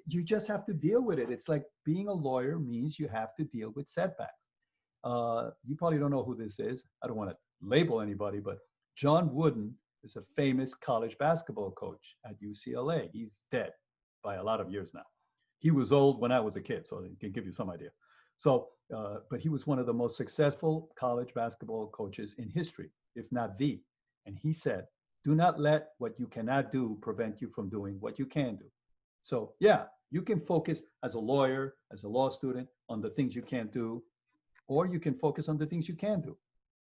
you just have to deal with it. It's like being a lawyer means you have to deal with setbacks. You probably don't know who this is. I don't want to label anybody, but John Wooden is a famous college basketball coach at UCLA. He's dead by a lot of years now. He was old when I was a kid, so it can give you some idea. So, but he was one of the most successful college basketball coaches in history, if not the. And he said, do not let what you cannot do prevent you from doing what you can do. So yeah, you can focus as a lawyer, as a law student on the things you can't do, or you can focus on the things you can do.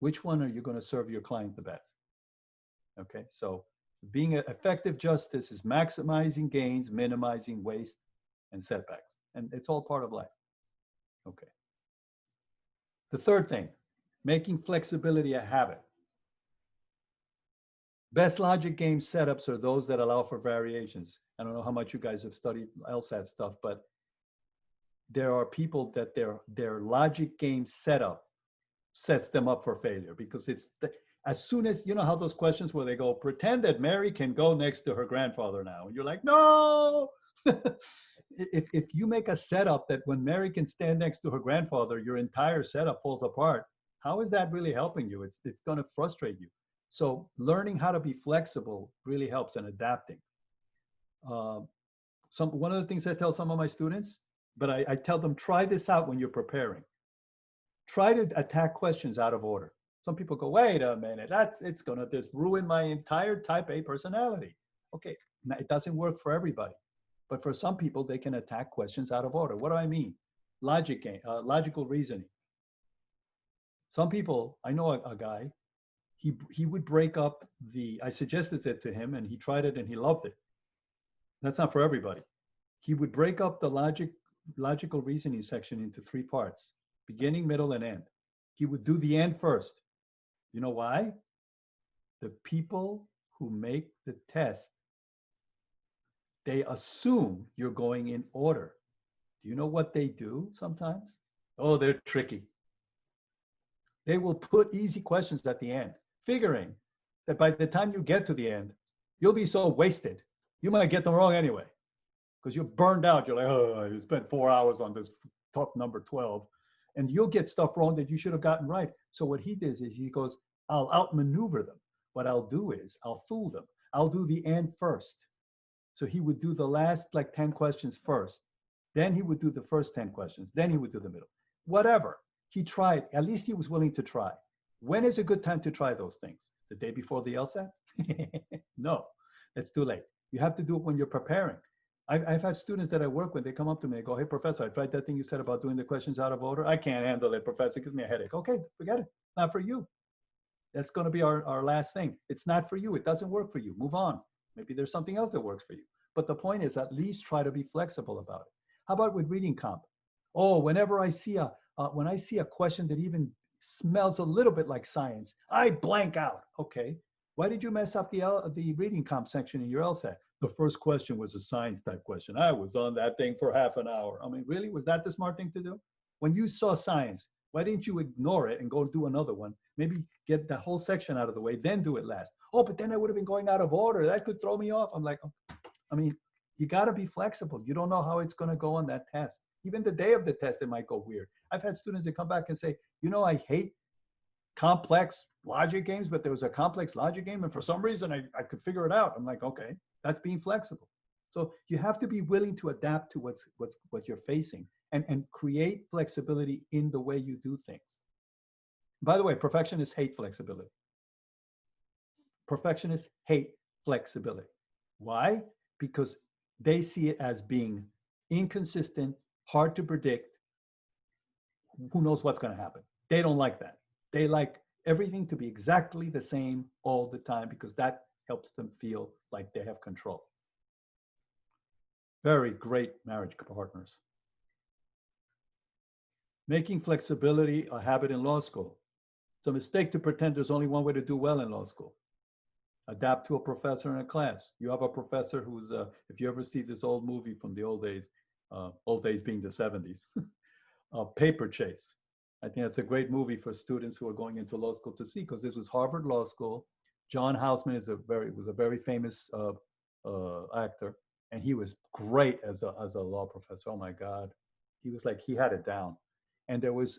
Which one are you going to serve your client the best? Okay, so being an effective justice is maximizing gains, minimizing waste and setbacks. And it's all part of life. Okay. The third thing, making flexibility a habit. Best logic game setups are those that allow for variations. I don't know how much you guys have studied LSAT stuff, but there are people that their logic game setup sets them up for failure, because it's as soon as, you know how those questions where they go, pretend that Mary can go next to her grandfather now. And you're like, no. If you make a setup that when Mary can stand next to her grandfather, your entire setup falls apart, how is that really helping you? It's going to frustrate you. So learning how to be flexible really helps in adapting. One of the things I tell some of my students, but I tell them, try this out when you're preparing. Try to attack questions out of order. Some people go, wait a minute, it's going to just ruin my entire type A personality. Okay, it doesn't work for everybody. But for some people, they can attack questions out of order. What do I mean? Logical reasoning. Some people, I know a guy, he would break up I suggested it to him and he tried it and he loved it. That's not for everybody. He would break up the logical reasoning section into 3 parts, beginning, middle, and end. He would do the end first. You know why? The people who make the test, they assume you're going in order. Do you know what they do sometimes? Oh, they're tricky. They will put easy questions at the end, figuring that by the time you get to the end, you'll be so wasted. You might get them wrong anyway, because you're burned out. You're like, oh, you spent 4 hours on this tough number 12, and you'll get stuff wrong that you should have gotten right. So what he does is he goes, I'll outmaneuver them. What I'll do is I'll fool them. I'll do the end first. So he would do the last like 10 questions first. Then he would do the first 10 questions. Then he would do the middle. Whatever. He tried. At least he was willing to try. When is a good time to try those things? The day before the LSAT? No, it's too late. You have to do it when you're preparing. I've had students that I work with, they come up to me and go, hey, professor, I tried that thing you said about doing the questions out of order. I can't handle it, professor. It gives me a headache. Okay, forget it. Not for you. That's going to be our last thing. It's not for you. It doesn't work for you. Move on. Maybe there's something else that works for you. But the point is, at least try to be flexible about it. How about with reading comp? Oh, whenever I see when I see a question that even smells a little bit like science, I blank out. Okay, why did you mess up the reading comp section in your LSAT? The first question was a science type question. I was on that thing for half an hour. I mean, really, was that the smart thing to do? When you saw science, why didn't you ignore it and go do another one? Maybe get the whole section out of the way, then do it last. Oh, but then I would have been going out of order. That could throw me off. I'm like, I mean, you got to be flexible. You don't know how it's going to go on that test. Even the day of the test, it might go weird. I've had students that come back and say, you know, I hate complex logic games, but there was a complex logic game, and for some reason, I could figure it out. I'm like, okay, that's being flexible. So you have to be willing to adapt to what you're facing and create flexibility in the way you do things. By the way, perfectionists hate flexibility. Perfectionists hate flexibility. Why? Because they see it as being inconsistent, hard to predict. Who knows what's going to happen? They don't like that. They like everything to be exactly the same all the time, because that helps them feel like they have control. Very great marriage partners. Making flexibility a habit in law school. It's a mistake to pretend there's only one way to do well in law school. Adapt to a professor in a class. You have a professor who's, if you ever see this old movie from the old days being the 70s, Paper Chase. I think that's a great movie for students who are going into law school to see, because this was Harvard Law School. John Houseman was a very famous actor, and he was great as a law professor. Oh my God, he had it down. And there was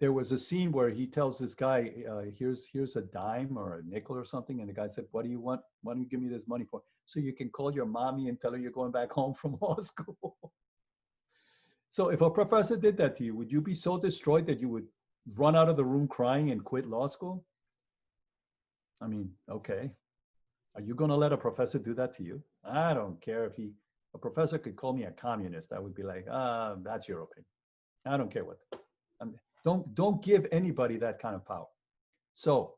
there was a scene where he tells this guy, here's a dime or a nickel or something, and the guy said, "What do you want? Why don't you give me this money for? So you can call your mommy and tell her you're going back home from law school." So if a professor did that to you, would you be so destroyed that you would run out of the room crying and quit law school? I mean, okay. Are you going to let a professor do that to you? I don't care if a professor could call me a communist. I would be like, that's your opinion. I don't care what. Don't give anybody that kind of power. So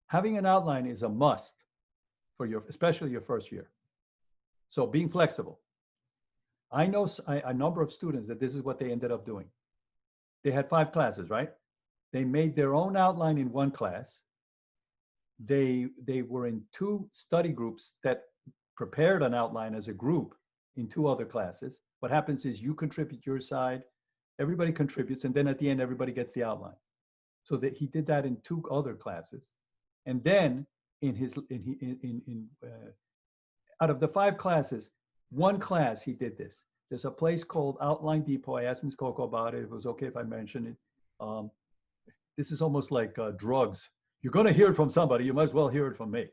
having an outline is a must for especially your first year. So being flexible. I know a number of students that this is what they ended up doing. They had 5 classes, right? They made their own outline in one class. They were in 2 study groups that prepared an outline as a group in 2 other classes. What happens is you contribute your side, everybody contributes, and then at the end, everybody gets the outline. So that he did that in 2 other classes. And then out of the 5 classes, 1 class he did this. There's a place called Outline Depot. I asked Ms. Coco about it. It was okay if I mention it. This is almost like drugs. You're going to hear it from somebody. You might as well hear it from me.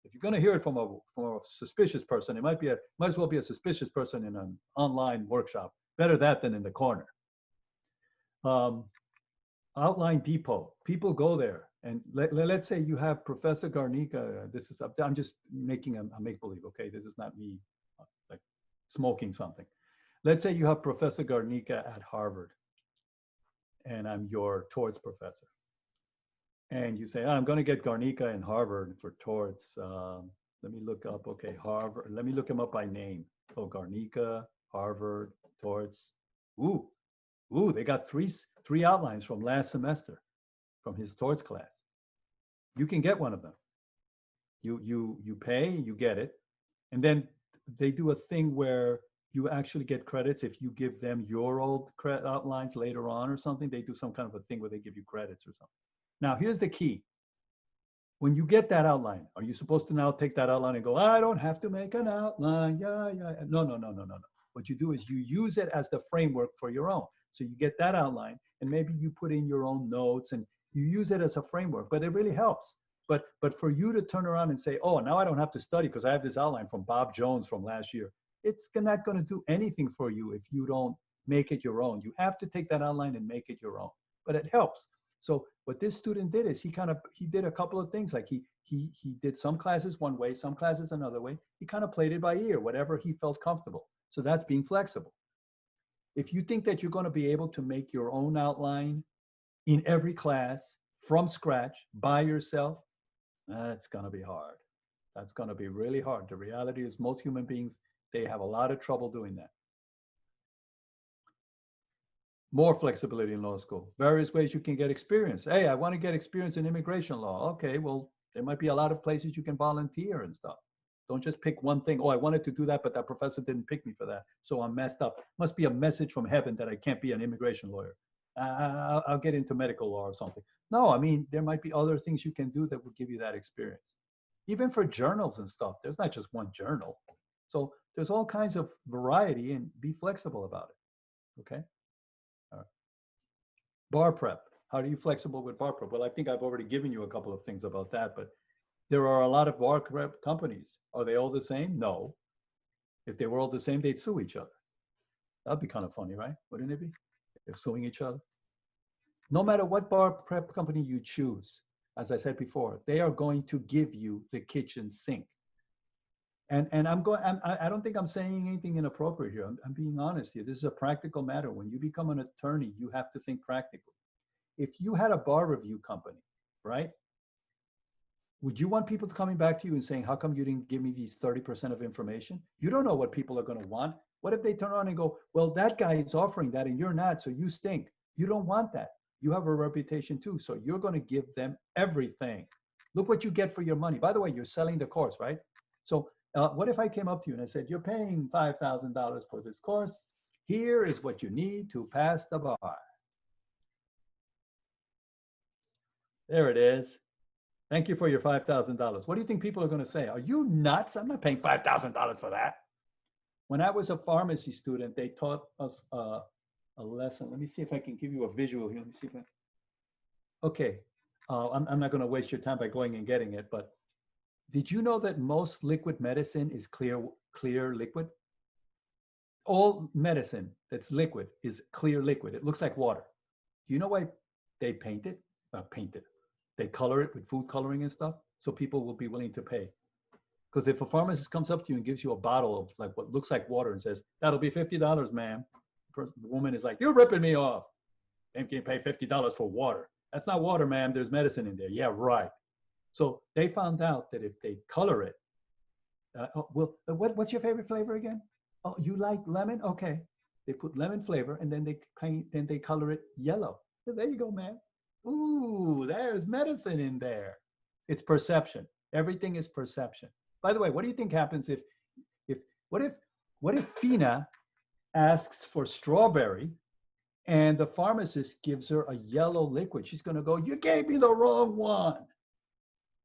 If you're going to hear it from a suspicious person, it might as well be a suspicious person in an online workshop. Better that than in the corner. Outline Depot. People go there, and let's say you have Professor Garnica. I'm just making a make-believe, okay? This is not me like smoking something. Let's say you have Professor Garnica at Harvard, and I'm your torts professor. And you say, I'm going to get Garnica in Harvard for torts. Let me look up, okay, Harvard. Let me look him up by name. Oh, Garnica, Harvard, torts. Ooh, they got three outlines from last semester from his torts class. You can get one of them. You pay, you get it. And then they do a thing where you actually get credits if you give them your old outlines later on or something. They do some kind of a thing where they give you credits or something. Now, here's the key. When you get that outline, are you supposed to now take that outline and go, I don't have to make an outline? Yeah. No. What you do is you use it as the framework for your own. So you get that outline, and maybe you put in your own notes, and you use it as a framework, but it really helps. But for you to turn around and say, oh, now I don't have to study because I have this outline from Bob Jones from last year, it's not going to do anything for you if you don't make it your own. You have to take that outline and make it your own. But it helps. So what this student did is he did a couple of things. Like he did some classes one way, some classes another way. He kind of played it by ear, whatever he felt comfortable. So that's being flexible. If you think that you're going to be able to make your own outline in every class from scratch by yourself, that's going to be hard. That's going to be really hard. The reality is most human beings, they have a lot of trouble doing that. More flexibility in law school. Various ways you can get experience. Hey, I want to get experience in immigration law. Okay, well, there might be a lot of places you can volunteer and stuff. Don't just pick one thing. Oh, I wanted to do that, but that professor didn't pick me for that, so I'm messed up. Must be a message from heaven that I can't be an immigration lawyer. I'll get into medical law or something. No, I mean, there might be other things you can do that will give you that experience. Even for journals and stuff, there's not just one journal. So there's all kinds of variety, and be flexible about it, okay? All right. Bar prep. How are you flexible with bar prep? Well, I think I've already given you a couple of things about that, but there are a lot of bar prep companies. Are they all the same? No. If they were all the same, they'd sue each other. That'd be kind of funny, right? Wouldn't it be? If suing each other. No matter what bar prep company you choose, as I said before, they are going to give you the kitchen sink. And I don't think I'm saying anything inappropriate here. I'm being honest here. This is a practical matter. When you become an attorney, you have to think practically. if you had a bar review company, right? Would you want people coming back to you and saying, how come you didn't give me these 30% of information? You don't know what people are going to want. What if they turn around and go, well, that guy is offering that and you're not, so you stink. You don't want that. You have a reputation too, so you're going to give them everything. Look what you get for your money. By the way, you're selling the course, right? So what if I came up to you and I said, you're paying $5,000 for this course. Here is what you need to pass the bar. There it is. Thank you for your $5,000. What do you think people are going to say? Are you nuts? I'm not paying $5,000 for that. When I was a pharmacy student, they taught us a lesson. Let me see if I can give you a visual here. Let me see if I. Okay, I'm not going to waste your time by going and getting it, but did you know that most liquid medicine is clear liquid? All medicine that's liquid is clear liquid. It looks like water. Do you know why they paint it? They color it with food coloring and stuff, so people will be willing to pay. Because if a pharmacist comes up to you and gives you a bottle of like what looks like water and says, that'll be $50, ma'am. The woman is like, you're ripping me off. You can't pay $50 for water. That's not water, ma'am. There's medicine in there. Yeah, right. So they found out that if they color it, what's your favorite flavor again? Oh, you like lemon? Okay. They put lemon flavor and then they color it yellow. So there you go, man. Ooh, there's medicine in there. It's perception. Everything is perception. By the way, what do you think happens what if Fina asks for strawberry and the pharmacist gives her a yellow liquid? She's going to go, you gave me the wrong one.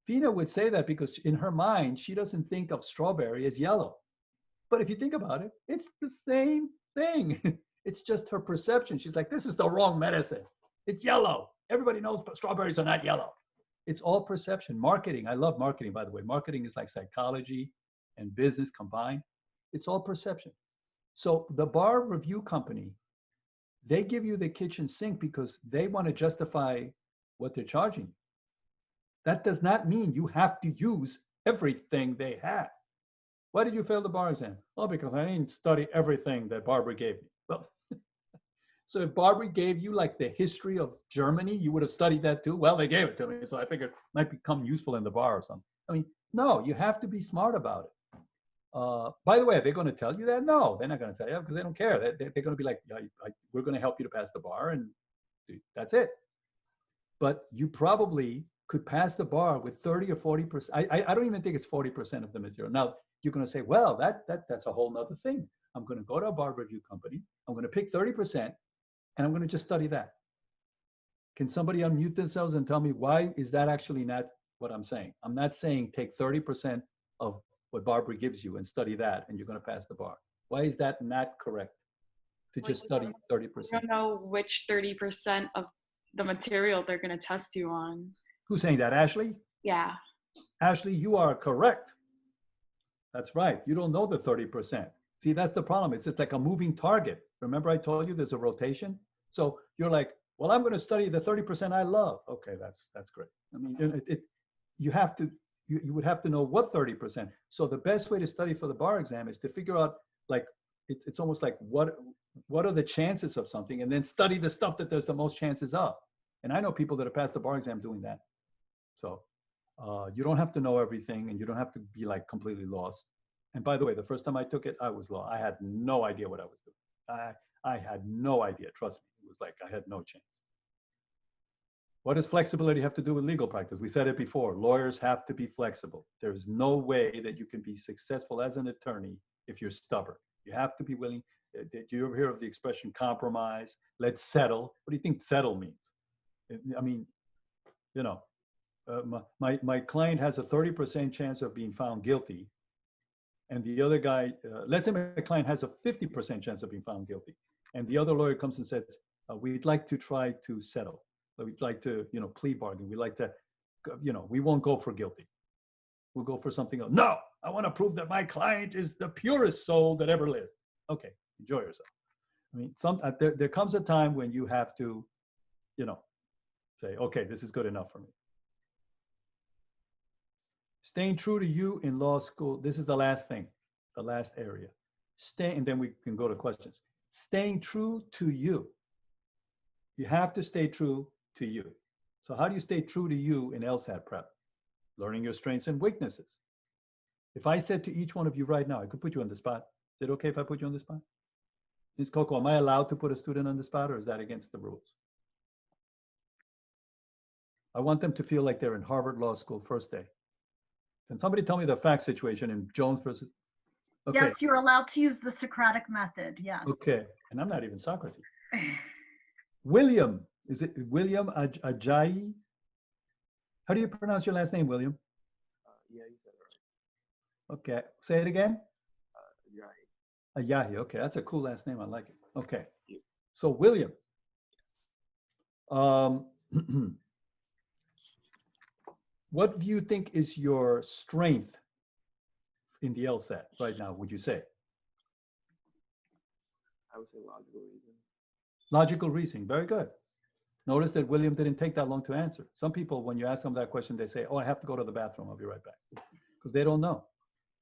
Fina would say that because in her mind, she doesn't think of strawberry as yellow. But if you think about it, it's the same thing. It's just her perception. She's like, this is the wrong medicine. It's yellow. Everybody knows strawberries are not yellow. It's all perception. Marketing. I love marketing, by the way. Marketing is like psychology and business combined. It's all perception. So the bar review company, they give you the kitchen sink because they want to justify what they're charging you. That does not mean you have to use everything they have. Why did you fail the bar exam? Oh, because I didn't study everything that Barbara gave me. Well, so if Barbara gave you like the history of Germany, you would have studied that too. Well, they gave it to me, so I figured it might become useful in the bar or something. I mean, no, you have to be smart about it. By the way, are they going to tell you that? No, they're not going to tell you because they don't care. They're going to be like, we're going to help you to pass the bar, and that's it. But you probably could pass the bar with 30 or 40%. I don't even think it's 40% of the material. Now, you're going to say, well, that's a whole nother thing. I'm going to go to a bar review company. I'm going to pick 30%, and I'm going to just study that. Can somebody unmute themselves and tell me why is that actually not what I'm saying? I'm not saying take 30% of what Barbara gives you and study that, and you're going to pass the bar. Why is that not correct? To just study 30%. You don't know which 30% of the material they're going to test you on. Who's saying that, Ashley? Yeah. Ashley, you are correct. That's right. You don't know the 30%. See, that's the problem. It's like a moving target. Remember I told you there's a rotation? So you're like, well, I'm going to study the 30% I love. Okay, that's great. I mean, you would have to know what 30%. So the best way to study for the bar exam is to figure out, like, it's almost like what are the chances of something, and then study the stuff that there's the most chances of. And I know people that have passed the bar exam doing that. So you don't have to know everything, and you don't have to be like completely lost. And by the way, the first time I took it, I was lost. I had no idea what I was doing. I had no idea. Trust me. It was like I had no chance. What does flexibility have to do with legal practice? We said it before. Lawyers have to be flexible. There's no way that you can be successful as an attorney if you're stubborn. You have to be willing. Did you ever hear of the expression compromise? Let's settle. What do you think settle means? I mean, you know, my client has a 30% chance of being found guilty. And the other guy, let's say my client has a 50% chance of being found guilty. And the other lawyer comes and says, we'd like to try to settle. We'd like to, plea bargain. We'd like to, we won't go for guilty. We'll go for something else. No, I want to prove that my client is the purest soul that ever lived. Okay, enjoy yourself. I mean, there comes a time when you have to, say, okay, this is good enough for me. Staying true to you in law school. This is the last thing, the last area. And then we can go to questions. Staying true to you. You have to stay true to you. So how do you stay true to you in LSAT prep? Learning your strengths and weaknesses. If I said to each one of you right now, I could put you on the spot. Is it okay if I put you on the spot? Ms. Coco, am I allowed to put a student on the spot, or is that against the rules? I want them to feel like they're in Harvard Law School first day. Can somebody tell me the fact situation in Jones versus? Okay. Yes, you're allowed to use the Socratic method. Yes. Okay, and I'm not even Socrates. William, is it William Ajayi? How do you pronounce your last name, William? Yeah, you said it right. Okay, say it again. Ajayi. Ajayi, okay, that's a cool last name, I like it. Okay, Yeah. so William, what do you think is your strength in the LSAT right now, would you say? I would say logical reasoning. Logical reasoning, very good. Notice that William didn't take that long to answer. Some people, when you ask them that question, they say, oh, I have to go to the bathroom, I'll be right back. Because they don't know.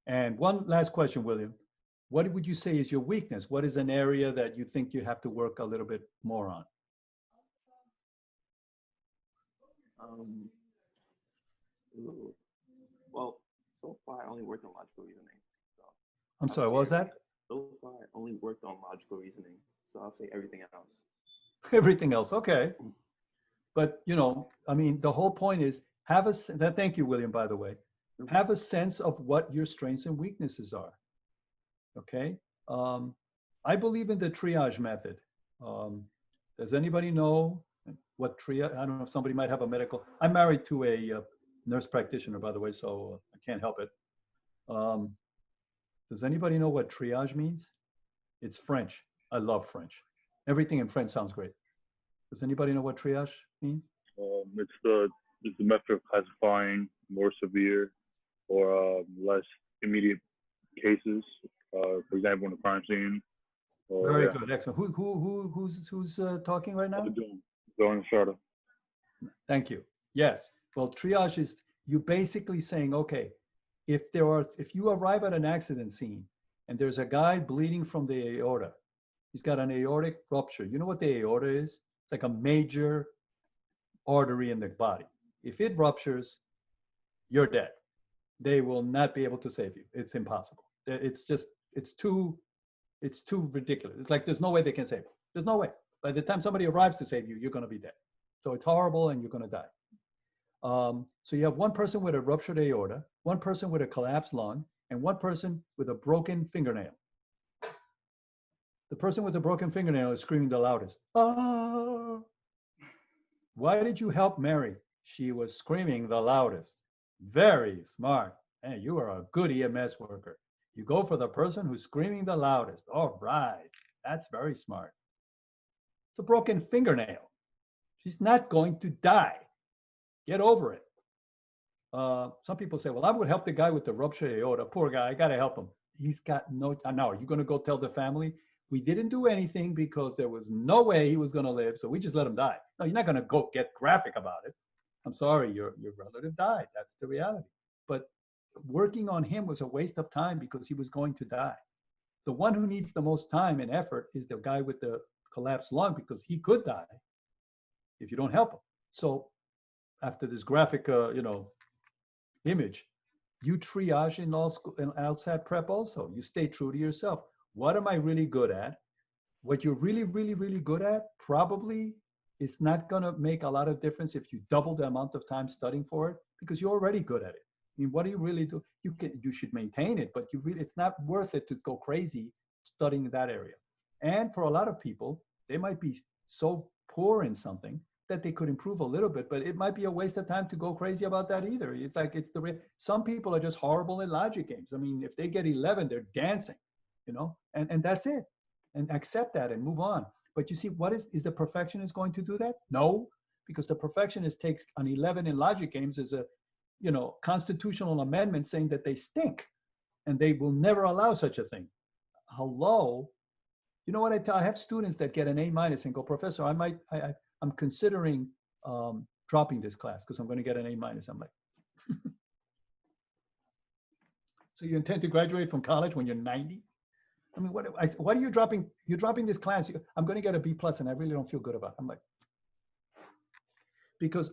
And one last question, William. What would you say is your weakness? What is an area that you think you have to work a little bit more on? Well, so far I only worked on logical reasoning. So I'm sorry, what was that? So far I only worked on logical reasoning. So I'll say everything else. Everything else, okay. But, you know, I mean, the whole point is thank you, William, by the way. Have a sense of what your strengths and weaknesses are, okay? I believe in the triage method. Does anybody know what triage? I don't know if somebody might have a medical. I'm married to a nurse practitioner, by the way, so I can't help it. Does anybody know what triage means? It's French. I love French. Everything in French sounds great. Does anybody know what triage means? It's the method of classifying more severe or less immediate cases. For example, in a crime scene. Very good, excellent. Who's talking right now? Going Sharda. Thank you. Yes. Well, triage is you basically saying, okay, if you arrive at an accident scene and there's a guy bleeding from the aorta, he's got an aortic rupture. You know what the aorta is? It's like a major artery in the body. If it ruptures, you're dead. They will not be able to save you. It's impossible. It's too ridiculous. It's like there's no way they can save you. There's no way. By the time somebody arrives to save you, you're going to be dead. So it's horrible and you're going to die. So you have one person with a ruptured aorta, one person with a collapsed lung, and one person with a broken fingernail. The person with the broken fingernail is screaming the loudest. Ah! Why did you help Mary? She was screaming the loudest. Very smart. Hey, you are a good EMS worker. You go for the person who's screaming the loudest. All right. That's very smart. It's a broken fingernail. She's not going to die. Get over it. Some people say, well, I would help the guy with the ruptured aorta. Poor guy, I got to help him. He's got no time. Now, are you going to go tell the family, we didn't do anything because there was no way he was going to live, so we just let him die? No, you're not going to go get graphic about it. I'm sorry, your relative died. That's the reality. But working on him was a waste of time because he was going to die. The one who needs the most time and effort is the guy with the collapsed lung because he could die if you don't help him. So after this graphic, image, you triage in law school and LSAT prep also. You stay true to yourself. What am I really good at? What you're really, really, really good at probably is not going to make a lot of difference if you double the amount of time studying for it because you're already good at it. I mean, what do you really do? You should maintain it, but it's not worth it to go crazy studying that area. And for a lot of people, they might be so poor in something that they could improve a little bit, but it might be a waste of time to go crazy about that either. It's like some people are just horrible in logic games. I mean, if they get 11, they're dancing, and that's it. And accept that and move on. But you see, what is the perfectionist going to do that? No, because the perfectionist takes an 11 in logic games as a, constitutional amendment saying that they stink and they will never allow such a thing. Hello. You know what I have students that get an A- and go, Professor, I'm considering dropping this class because I'm going to get an A-. I'm like, so you intend to graduate from college when you're 90? I mean, what are you dropping? You're dropping this class. I'm going to get a B+ and I really don't feel good about it. I'm like, because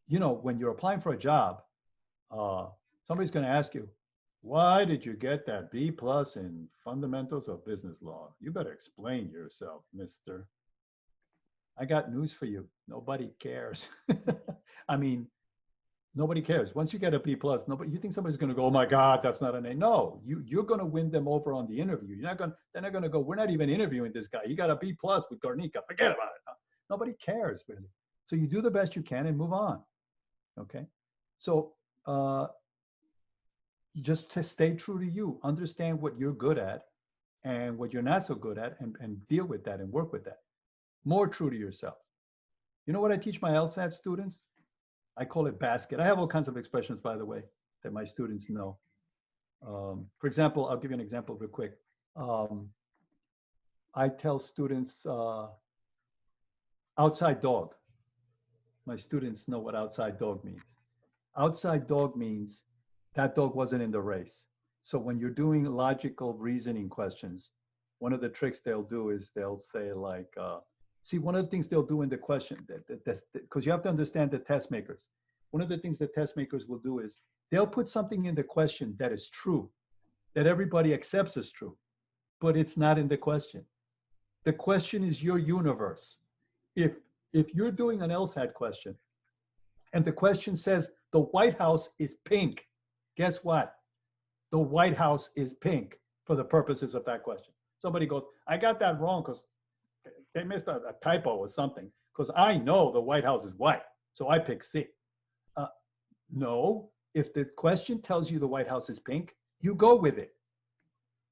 when you're applying for a job, somebody's going to ask you, why did you get that B+ in fundamentals of business law? You better explain yourself, mister. I got news for you. Nobody cares. I mean, nobody cares. Once you get a B+, you think somebody's going to go, oh my God, that's not an A. No, you're going to win them over on the interview. They're not going to go, we're not even interviewing this guy. He got a B+ with Garnica. Forget about it. Nobody cares really. So you do the best you can and move on. Okay. So just to stay true to you, understand what you're good at and what you're not so good at, and deal with that and work with that. More true to yourself. You know what I teach my LSAT students? I call it basket. I have all kinds of expressions, by the way, that my students know. For example, I'll give you an example real quick. I tell students outside dog. My students know what outside dog means. Outside dog means that dog wasn't in the race. So when you're doing logical reasoning questions, one of the tricks they'll do is they'll say like, see, one of the things they'll do in the question, because you have to understand the test makers. One of the things that test makers will do is they'll put something in the question that is true, that everybody accepts as true, but it's not in the question. The question is your universe. If you're doing an LSAT question and the question says the White House is pink, guess what? The White House is pink for the purposes of that question. Somebody goes, I got that wrong because they missed a typo or something, because I know the White House is white, so I pick C. No, if the question tells you the White House is pink, you go with it.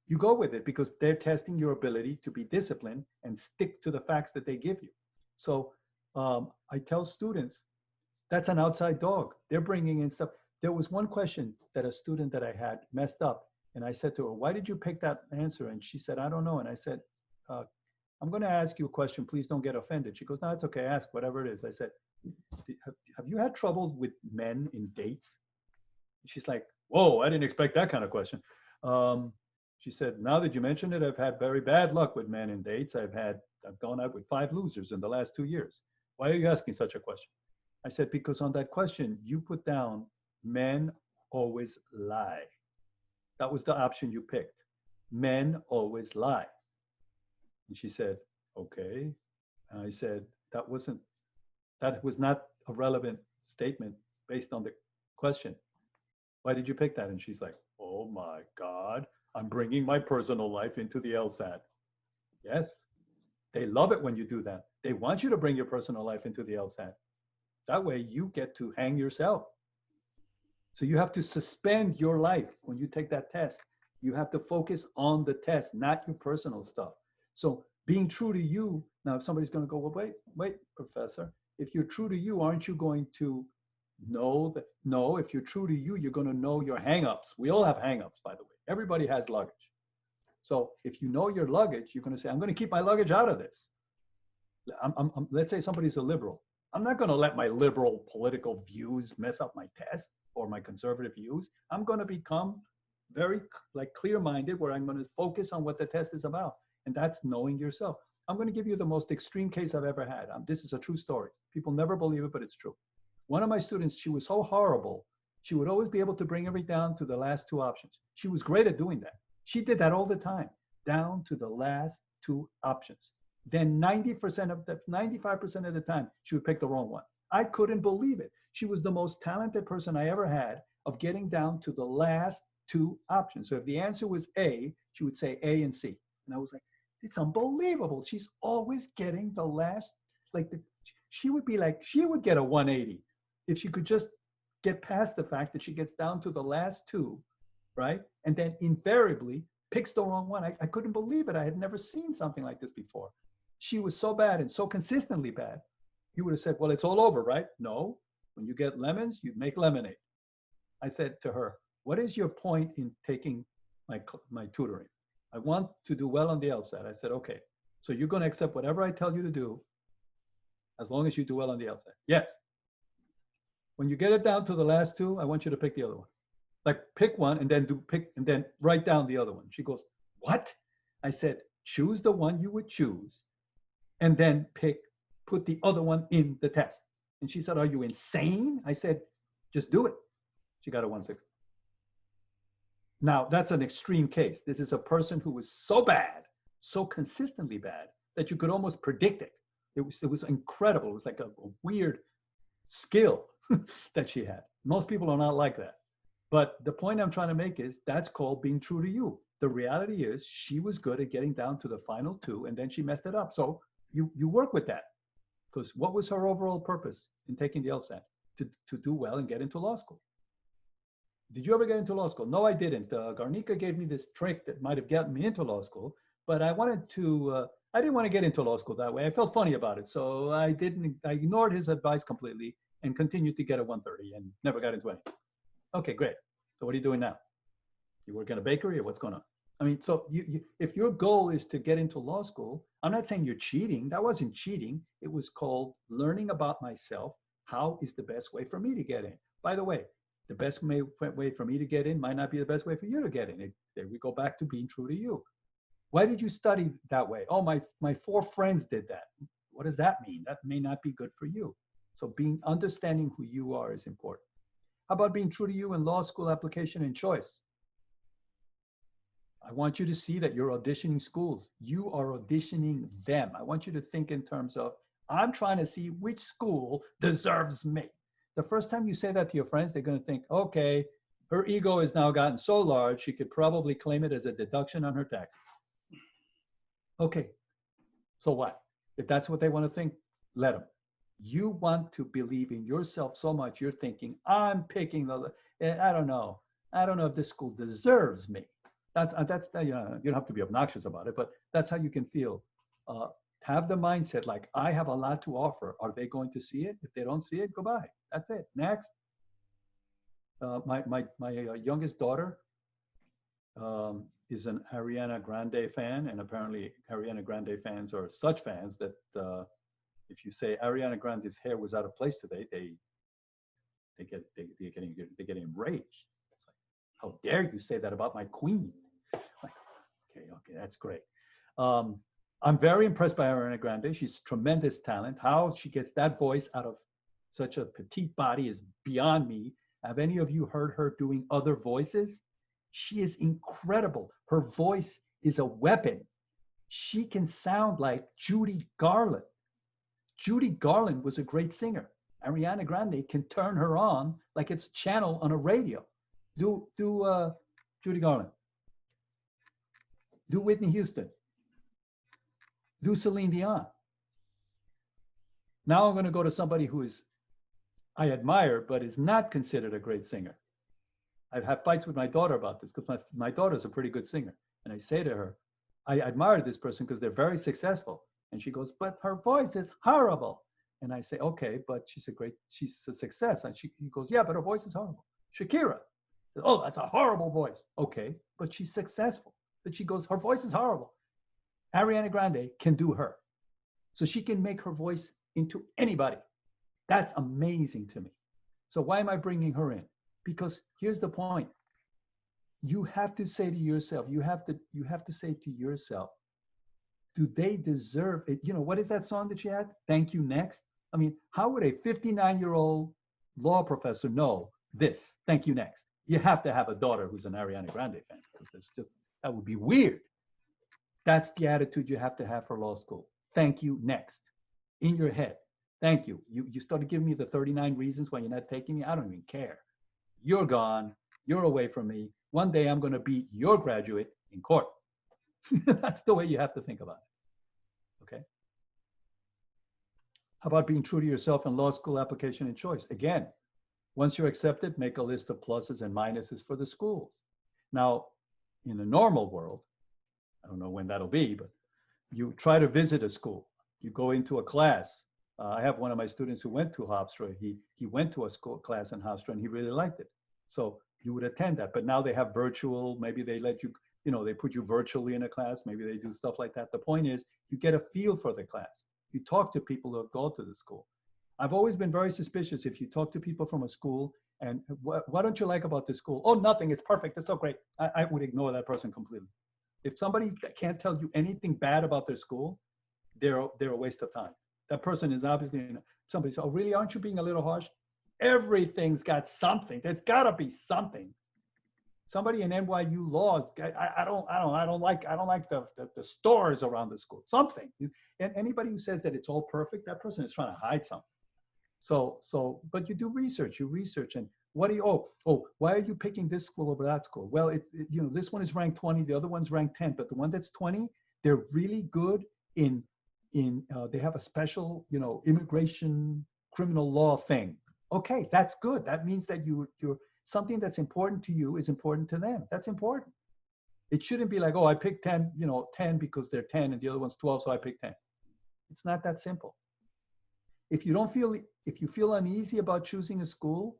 You go with it because they're testing your ability to be disciplined and stick to the facts that they give you. So I tell students, that's an outside dog. They're bringing in stuff. There was one question that a student that I had messed up, and I said to her, why did you pick that answer? And she said, I don't know. And I said, I'm going to ask you a question. Please don't get offended. She goes, no, it's okay. Ask whatever it is. I said, have you had trouble with men in dates? She's like, whoa, I didn't expect that kind of question. She said, now that you mention it, I've had very bad luck with men in dates. I've gone out with 5 losers in the last 2 years. Why are you asking such a question? I said, because on that question, you put down men always lie. That was the option you picked. Men always lie. And she said, okay. And I said, that was not a relevant statement based on the question. Why did you pick that? And she's like, oh my God, I'm bringing my personal life into the LSAT. Yes, they love it when you do that. They want you to bring your personal life into the LSAT. That way you get to hang yourself. So you have to suspend your life when you take that test. You have to focus on the test, not your personal stuff. So being true to you, now if somebody's going to go, well, wait, professor, if you're true to you, aren't you going to know that? No, if you're true to you, you're going to know your hangups. We all have hangups, by the way. Everybody has luggage. So if you know your luggage, you're going to say, I'm going to keep my luggage out of this. Let's say somebody's a liberal. I'm not going to let my liberal political views mess up my test or my conservative views. I'm going to become very clear-minded, where I'm going to focus on what the test is about. And that's knowing yourself. I'm going to give you the most extreme case I've ever had. This is a true story. People never believe it, but it's true. One of my students, she was so horrible. She would always be able to bring everything down to the last 2 options. She was great at doing that. She did that all the time, down to the last 2 options. Then 95% of the time, she would pick the wrong one. I couldn't believe it. She was the most talented person I ever had of getting down to the last 2 options. So if the answer was A, she would say A and C. And I was like, it's unbelievable. She's always getting the last, she would get a 180 if she could just get past the fact that she gets down to the last 2, right? And then invariably picks the wrong one. I couldn't believe it. I had never seen something like this before. She was so bad and so consistently bad. You would have said, well, it's all over, right? No, when you get lemons, you make lemonade. I said to her, what is your point in taking my tutoring? I want to do well on the LSAT. I said, okay, so you're going to accept whatever I tell you to do as long as you do well on the LSAT. Yes. When you get it down to the last 2, I want you to pick the other one. Like pick one and then write down the other one. She goes, what? I said, choose the one you would choose and then put the other one in the test. And she said, are you insane? I said, just do it. She got a 160. Now, that's an extreme case. This is a person who was so bad, so consistently bad, that you could almost predict it. It was incredible. It was like a weird skill that she had. Most people are not like that. But the point I'm trying to make is that's called being true to you. The reality is she was good at getting down to the final 2, and then she messed it up. So you work with that. Because what was her overall purpose in taking the LSAT? To do well and get into law school. Did you ever get into law school? No, I didn't. Garnica gave me this trick that might have gotten me into law school, but I didn't want to get into law school that way. I felt funny about it. So I ignored his advice completely and continued to get a 130 and never got into anything. Okay, great. So what are you doing now? You work in a bakery or what's going on? I mean, so if your goal is to get into law school, I'm not saying you're cheating. That wasn't cheating. It was called learning about myself. How is the best way for me to get in? By the way, the best way for me to get in might not be the best way for you to get in. There we go back to being true to you. Why did you study that way? Oh, my 4 friends did that. What does that mean? That may not be good for you. So understanding who you are is important. How about being true to you in law school application and choice? I want you to see that you're auditioning schools. You are auditioning them. I want you to think in terms of, I'm trying to see which school deserves me. The first time you say that to your friends, they're going to think, okay, her ego has now gotten so large, she could probably claim it as a deduction on her taxes. Okay, so what? If that's what they want to think, let them. You want to believe in yourself so much, you're thinking, I'm picking I don't know if this school deserves me. That's you don't have to be obnoxious about it, but that's how you can feel. Have the mindset like, I have a lot to offer. Are they going to see it? If they don't see it, goodbye. That's it. Next. My youngest daughter is an Ariana Grande fan, and apparently Ariana Grande fans are such fans that if you say Ariana Grande's hair was out of place today, they get enraged. It's like, how dare you say that about my queen? Like, okay, that's great. I'm very impressed by Ariana Grande. She's tremendous talent. How she gets that voice out of such a petite body is beyond me. Have any of you heard her doing other voices? She is incredible. Her voice is a weapon. She can sound like Judy Garland. Judy Garland was a great singer. Ariana Grande can turn her on like it's a channel on a radio. Do Judy Garland. Do Whitney Houston. Do Celine Dion. Now I'm going to go to somebody who I admire, but is not considered a great singer. I've had fights with my daughter about this because my daughter's a pretty good singer. And I say to her, I admire this person because they're very successful. And she goes, but her voice is horrible. And I say, okay, but she's a success. And she goes, yeah, but her voice is horrible. Shakira. Says, oh, that's a horrible voice. Okay, but she's successful. But she goes, her voice is horrible. Ariana Grande can do her. So she can make her voice into anybody. That's amazing to me. So why am I bringing her in? Because here's the point. You have to say to yourself, you have to say to yourself, do they deserve it? You know, what is that song that she had? Thank You Next. I mean, how would a 59-year-old law professor know this? Thank you next. You have to have a daughter who's an Ariana Grande fan, because that would be weird. That's the attitude you have to have for law school. Thank you next. In your head. Thank you. You started giving me the 39 reasons why you're not taking me. I don't even care. You're gone. You're away from me. One day I'm going to beat your graduate in court. That's the way you have to think about it. Okay? How about being true to yourself in law school application and choice? Again, once you're accepted, make a list of pluses and minuses for the schools. Now, in the normal world, I don't know when that'll be, but you try to visit a school. You go into a class. I have one of my students who went to Hofstra. He went to a school class in Hofstra and he really liked it. So you would attend that. But now they have virtual. Maybe they let you, they put you virtually in a class. Maybe they do stuff like that. The point is, you get a feel for the class. You talk to people who have gone to the school. I've always been very suspicious if you talk to people from a school and what don't you like about this school? Oh, nothing. It's perfect. It's so great. I would ignore that person completely. If somebody can't tell you anything bad about their school, they're a waste of time. That person is obviously somebody says, oh, really, aren't you being a little harsh? Everything's got something. There's gotta be something. Somebody in NYU law, I don't like the stores around the school. Something. And anybody who says that it's all perfect, that person is trying to hide something. So, but you do research. You research, and what do you? Why are you picking this school over that school? Well, this one is ranked 20, the other one's ranked 10, but the one that's 20, they're really good in they have a special, immigration criminal law thing. Okay, that's good. That means that you're something that's important to you is important to them. That's important. It shouldn't be like, oh, I picked 10, 10 because they're 10 and the other one's 12, so I picked 10. It's not that simple. If you feel uneasy about choosing a school,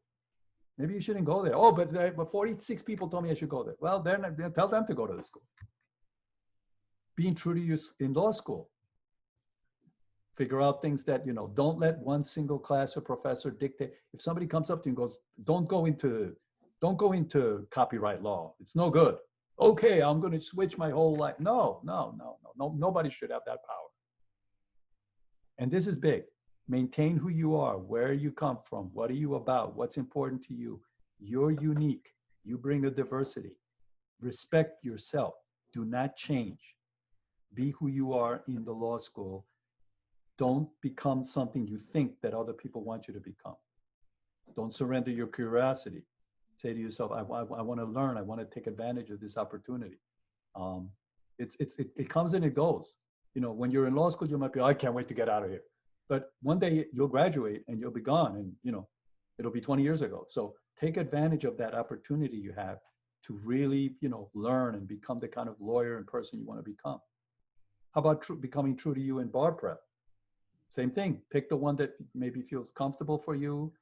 maybe you shouldn't go there. Oh, but 46 people told me I should go there. Well, then tell them to go to the school. Being true to you in law school. Figure out things that, don't let one single class or professor dictate. If somebody comes up to you and goes, don't go into copyright law. It's no good. Okay, I'm going to switch my whole life. No, nobody should have that power. And this is big. Maintain who you are, where you come from, what are you about, what's important to you. You're unique. You bring a diversity. Respect yourself. Do not change. Be who you are in the law school. Don't become something you think that other people want you to become. Don't surrender your curiosity. Say to yourself, I want to learn. I want to take advantage of this opportunity. It comes and it goes. When you're in law school, you might be, I can't wait to get out of here. But one day you'll graduate and you'll be gone, and it'll be 20 years ago. So take advantage of that opportunity you have to really, learn and become the kind of lawyer and person you want to become. How about becoming true to you in bar prep? Same thing. Pick the one that maybe feels comfortable for you.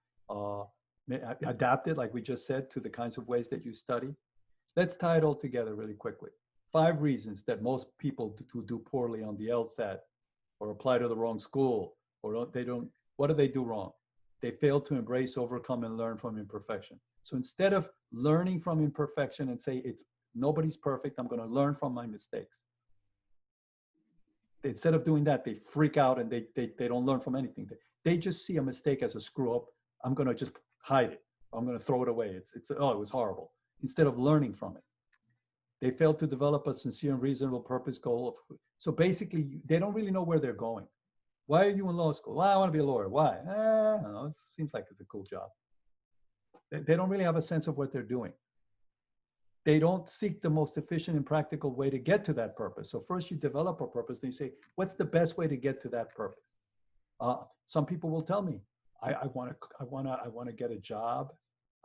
Adapt it, like we just said, to the kinds of ways that you study. Let's tie it all together really quickly. 5 reasons that most people who do poorly on the LSAT or apply to the wrong school, or they don't, what do they do wrong? They fail to embrace, overcome, and learn from imperfection. So instead of learning from imperfection and say, nobody's perfect, I'm going to learn from my mistakes. Instead of doing that, they freak out and they don't learn from anything. They just see a mistake as a screw up. I'm going to just hide it. I'm going to throw it away. It was horrible. Instead of learning from it. They fail to develop a sincere and reasonable purpose goal. So basically, they don't really know where they're going. Why are you in law school? Well, I want to be a lawyer. Why? I don't know. It seems like it's a cool job. They don't really have a sense of what they're doing. They don't seek the most efficient and practical way to get to that purpose. So first you develop a purpose, then you say, what's the best way to get to that purpose? Some people will tell me, I want to get a job.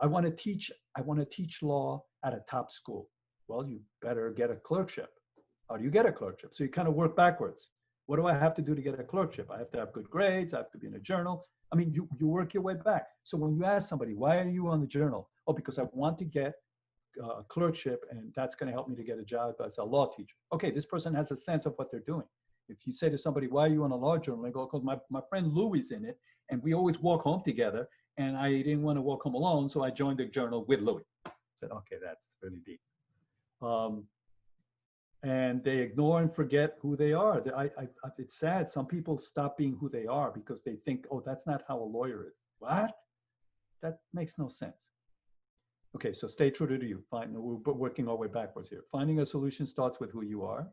I want to teach law at a top school. Well, you better get a clerkship. How do you get a clerkship? So you kind of work backwards. What do I have to do to get a clerkship? I have to have good grades. I have to be in a journal. I mean, you work your way back. So when you ask somebody, why are you on the journal? Oh, because I want to get a clerkship, and that's going to help me to get a job as a law teacher. Okay, this person has a sense of what they're doing. If you say to somebody, why are you on a law journal? They go, because my friend Louis in it, and we always walk home together, and I didn't want to walk home alone, so I joined the journal with Louis. I said, okay, that's really deep. And they ignore and forget who they are. It's sad. Some people stop being who they are because they think, oh, that's not how a lawyer is. What? That makes no sense. Okay, so stay true to you. We're working our way backwards here. Finding a solution starts with who you are.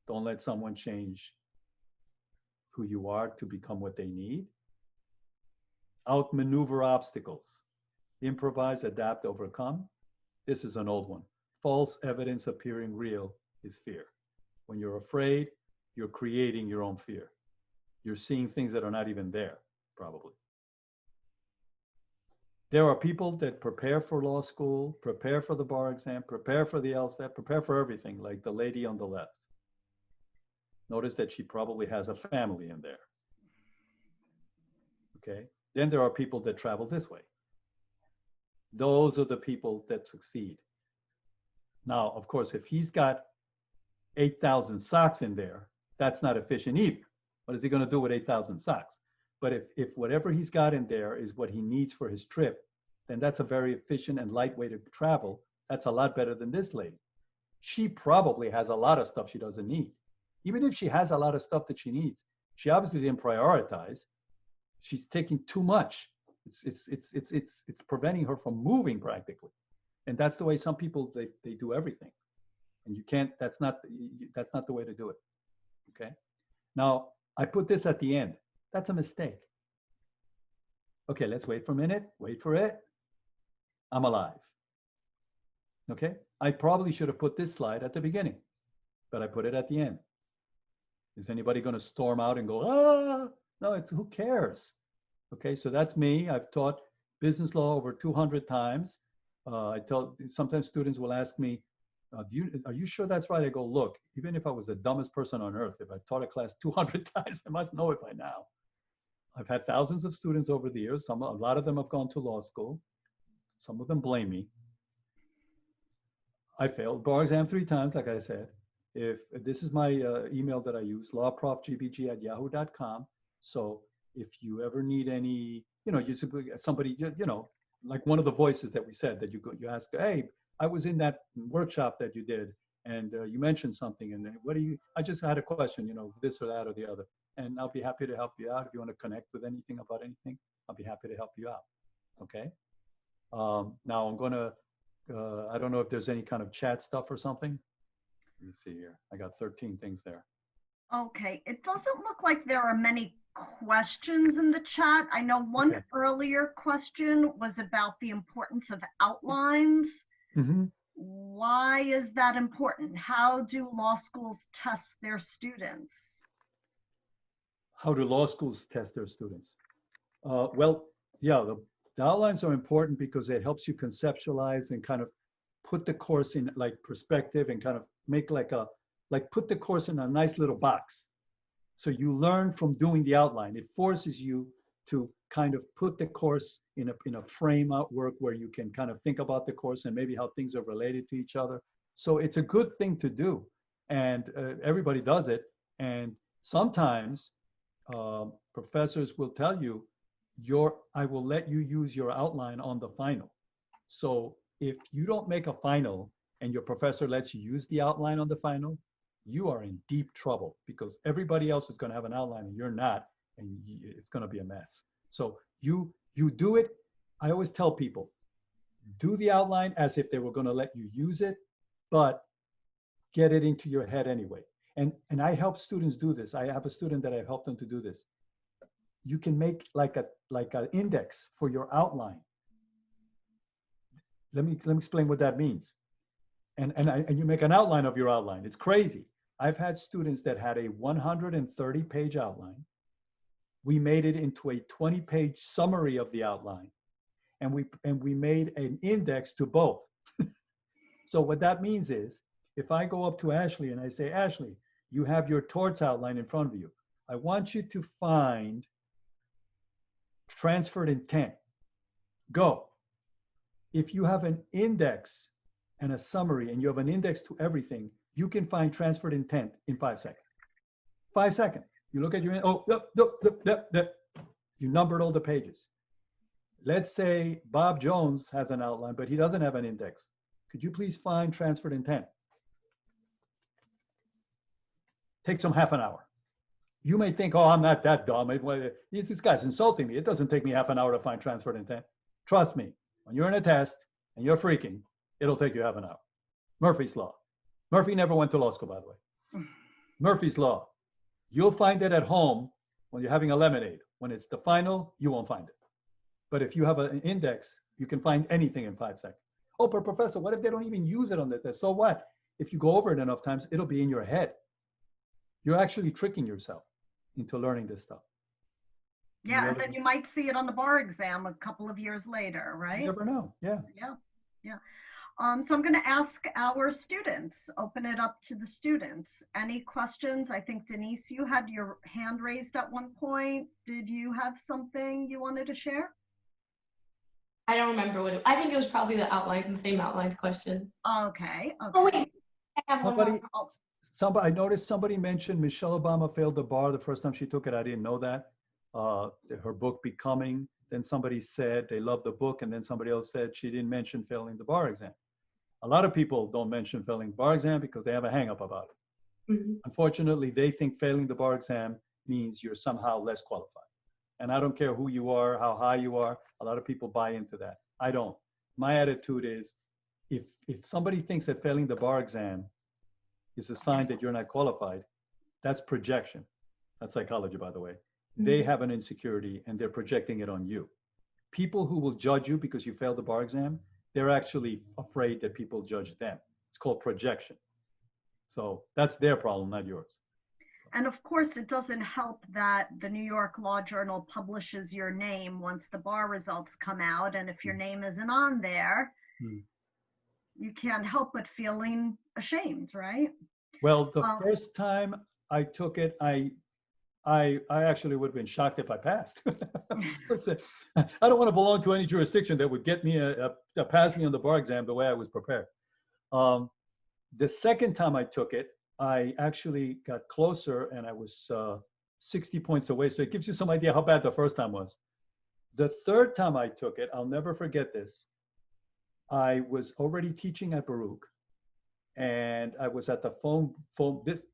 Don't let someone change who you are to become what they need. Outmaneuver obstacles. Improvise, adapt, overcome. This is an old one. False evidence appearing real is fear. When you're afraid, you're creating your own fear. You're seeing things that are not even there, probably. There are people that prepare for law school, prepare for the bar exam, prepare for the LSAT, prepare for everything, like the lady on the left. Notice that she probably has a family in there. Okay? Then there are people that travel this way. Those are the people that succeed. Now, of course, if he's got 8,000 socks in there, that's not efficient either. What is he going to do with 8,000 socks? But if whatever he's got in there is what he needs for his trip, then that's a very efficient and light way to travel. That's a lot better than this lady. She probably has a lot of stuff she doesn't need. Even if she has a lot of stuff that she needs, she obviously didn't prioritize. She's taking too much. It's preventing her from moving practically. And that's the way some people, they do everything. And you can't, that's not the way to do it. Okay. Now, I put this at the end. That's a mistake. Okay, let's wait for a minute. Wait for it. I'm alive. Okay. I probably should have put this slide at the beginning, but I put it at the end. Is anybody going to storm out and go, ah? No, it's who cares? Okay, so that's me. I've taught business law over 200 times. Sometimes students will ask me, are you sure that's right? I go, look, even if I was the dumbest person on earth, if I've taught a class 200 times, I must know it by now. I've had thousands of students over the years. A lot of them have gone to law school. Some of them blame me. I failed bar exam 3 times, like I said. If this is my email that I use, lawprofgbg@yahoo.com. So if you ever need any, somebody, like one of the voices that we said that you ask, hey, I was in that workshop that you did, and you mentioned something, and I just had a question, this or that or the other, and I'll be happy to help you out. If you want to connect with anything about anything, I'll be happy to help you out. Okay. Now I'm going to, I don't know if there's any kind of chat stuff or something. Let me see here. I got 13 things there. Okay. It doesn't look like there are many questions in the chat. I know one earlier question was about the importance of outlines. Mm-hmm. Why is that important? How do law schools test their students? How do law schools test their students? Well, yeah, the outlines are important because it helps you conceptualize and kind of put the course in like perspective and kind of make put the course in a nice little box. So you learn from doing the outline. It forces you to kind of put the course in a frame out work where you can kind of think about the course and maybe how things are related to each other. So it's a good thing to do, and everybody does it. And sometimes professors will tell you, I will let you use your outline on the final. So if you don't make a final and your professor lets you use the outline on the final, you are in deep trouble because everybody else is going to have an outline and you're not, and it's going to be a mess. So you do it. I always tell people, do the outline as if they were going to let you use it, but get it into your head anyway. And I help students do this. I have a student that I've helped them to do this. You can make like an index for your outline. Let me explain what that means. And you make an outline of your outline. It's crazy. I've had students that had a 130-page outline. We made it into a 20-page summary of the outline, and we made an index to both. So what that means is, if I go up to Ashley and I say, Ashley, you have your torts outline in front of you. I want you to find transferred intent. Go. If you have an index and a summary and you have an index to everything, you can find transferred intent in 5 seconds. 5 seconds. You look at your, you numbered all the pages. Let's say Bob Jones has an outline, but he doesn't have an index. Could you please find transferred intent? Takes him half an hour. You may think, oh, I'm not that dumb. This guy's insulting me. It doesn't take me half an hour to find transferred intent. Trust me, when you're in a test and you're freaking, it'll take you half an hour. Murphy's Law. Murphy never went to law school, by the way. Murphy's Law. You'll find it at home when you're having a lemonade. When it's the final, you won't find it. But if you have an index, you can find anything in 5 seconds. Oh, but professor, what if they don't even use it on the test? So what? If you go over it enough times, it'll be in your head. You're actually tricking yourself into learning this stuff. Yeah, and then you might see it on the bar exam a couple of years later, right? You never know. Yeah. Yeah. So I'm going to ask our students, open it up to the students. Any questions? I think, Denise, you had your hand raised at one point. Did you have something you wanted to share? I don't remember I think it was probably the same outlines question. Okay. Oh, wait. I have one more. I noticed somebody mentioned Michelle Obama failed the bar the first time she took it. I didn't know that. Her book, Becoming. Then somebody said they loved the book, and then somebody else said she didn't mention failing the bar exam. A lot of people don't mention failing the bar exam because they have a hang-up about it. Mm-hmm. Unfortunately, they think failing the bar exam means you're somehow less qualified. And I don't care who you are, how high you are. A lot of people buy into that. I don't. My attitude is, if somebody thinks that failing the bar exam is a sign that you're not qualified, that's projection. That's psychology, by the way. They have an insecurity and they're projecting it on you. People who will judge you because you failed the bar exam, they're actually afraid that people judge them. It's called projection. So that's their problem, not yours. And of course, it doesn't help that the New York Law Journal publishes your name once the bar results come out. And if your name isn't on there, you can't help but feeling ashamed, right? Well, the first time I took it, I actually would have been shocked if I passed. I don't want to belong to any jurisdiction that would get me pass me on the bar exam the way I was prepared. The second time I took it, I actually got closer and I was 60 points away. So it gives you some idea how bad the first time was. The third time I took it, I'll never forget this. I was already teaching at Baruch and I was at the phone,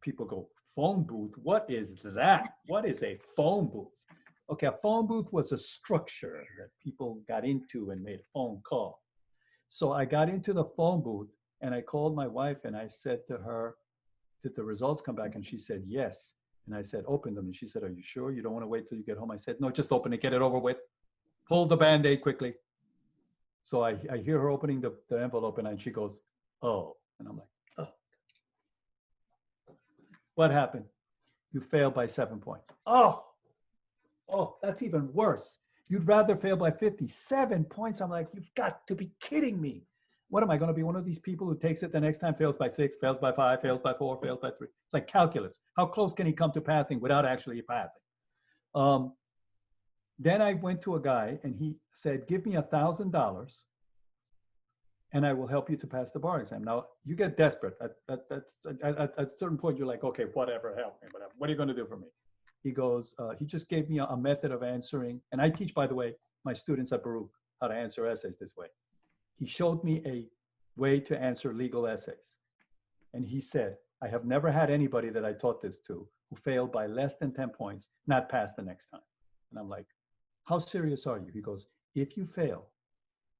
people go, phone booth? What is that? What is a phone booth? Okay, a phone booth was a structure that people got into and made a phone call. So I got into the phone booth and I called my wife and I said to her, did the results come back? And she said, yes. And I said, open them. And she said, are you sure? You don't want to wait till you get home? I said, no, just open it, get it over with. Pull the Band-Aid quickly. So I hear her opening the envelope and she goes, oh. And I'm like, oh. What happened? You failed by 7 points. Oh, that's even worse. You'd rather fail by 57 points. I'm like, you've got to be kidding me. What am I going to be, one of these people who takes it the next time, fails by 6, fails by 5, fails by 4, fails by 3? It's like calculus. How close can he come to passing without actually passing? Then I went to a guy and he said, give me $1,000 and I will help you to pass the bar exam. Now, you get desperate. At a certain point, you're like, okay, whatever, help me. Whatever. What are you going to do for me? He goes, he just gave me a method of answering. And I teach, by the way, my students at Baruch how to answer essays this way. He showed me a way to answer legal essays. And he said, I have never had anybody that I taught this to who failed by less than 10 points, not pass the next time. And I'm like, how serious are you? He goes, if you fail,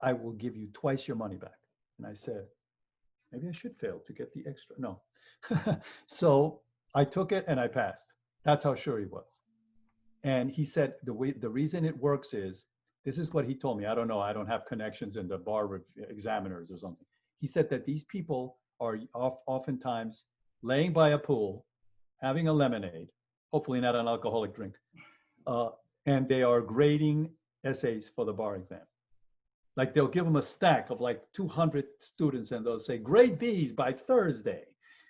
I will give you twice your money back. And I said, maybe I should fail to get the extra. No. So I took it and I passed. That's how sure he was. And he said, the reason it works is, this is what he told me. I don't know. I don't have connections in the bar examiners or something. He said that these people are oftentimes laying by a pool, having a lemonade, hopefully not an alcoholic drink, and they are grading essays for the bar exam. Like they'll give them a stack of like 200 students and they'll say, grade these by Thursday.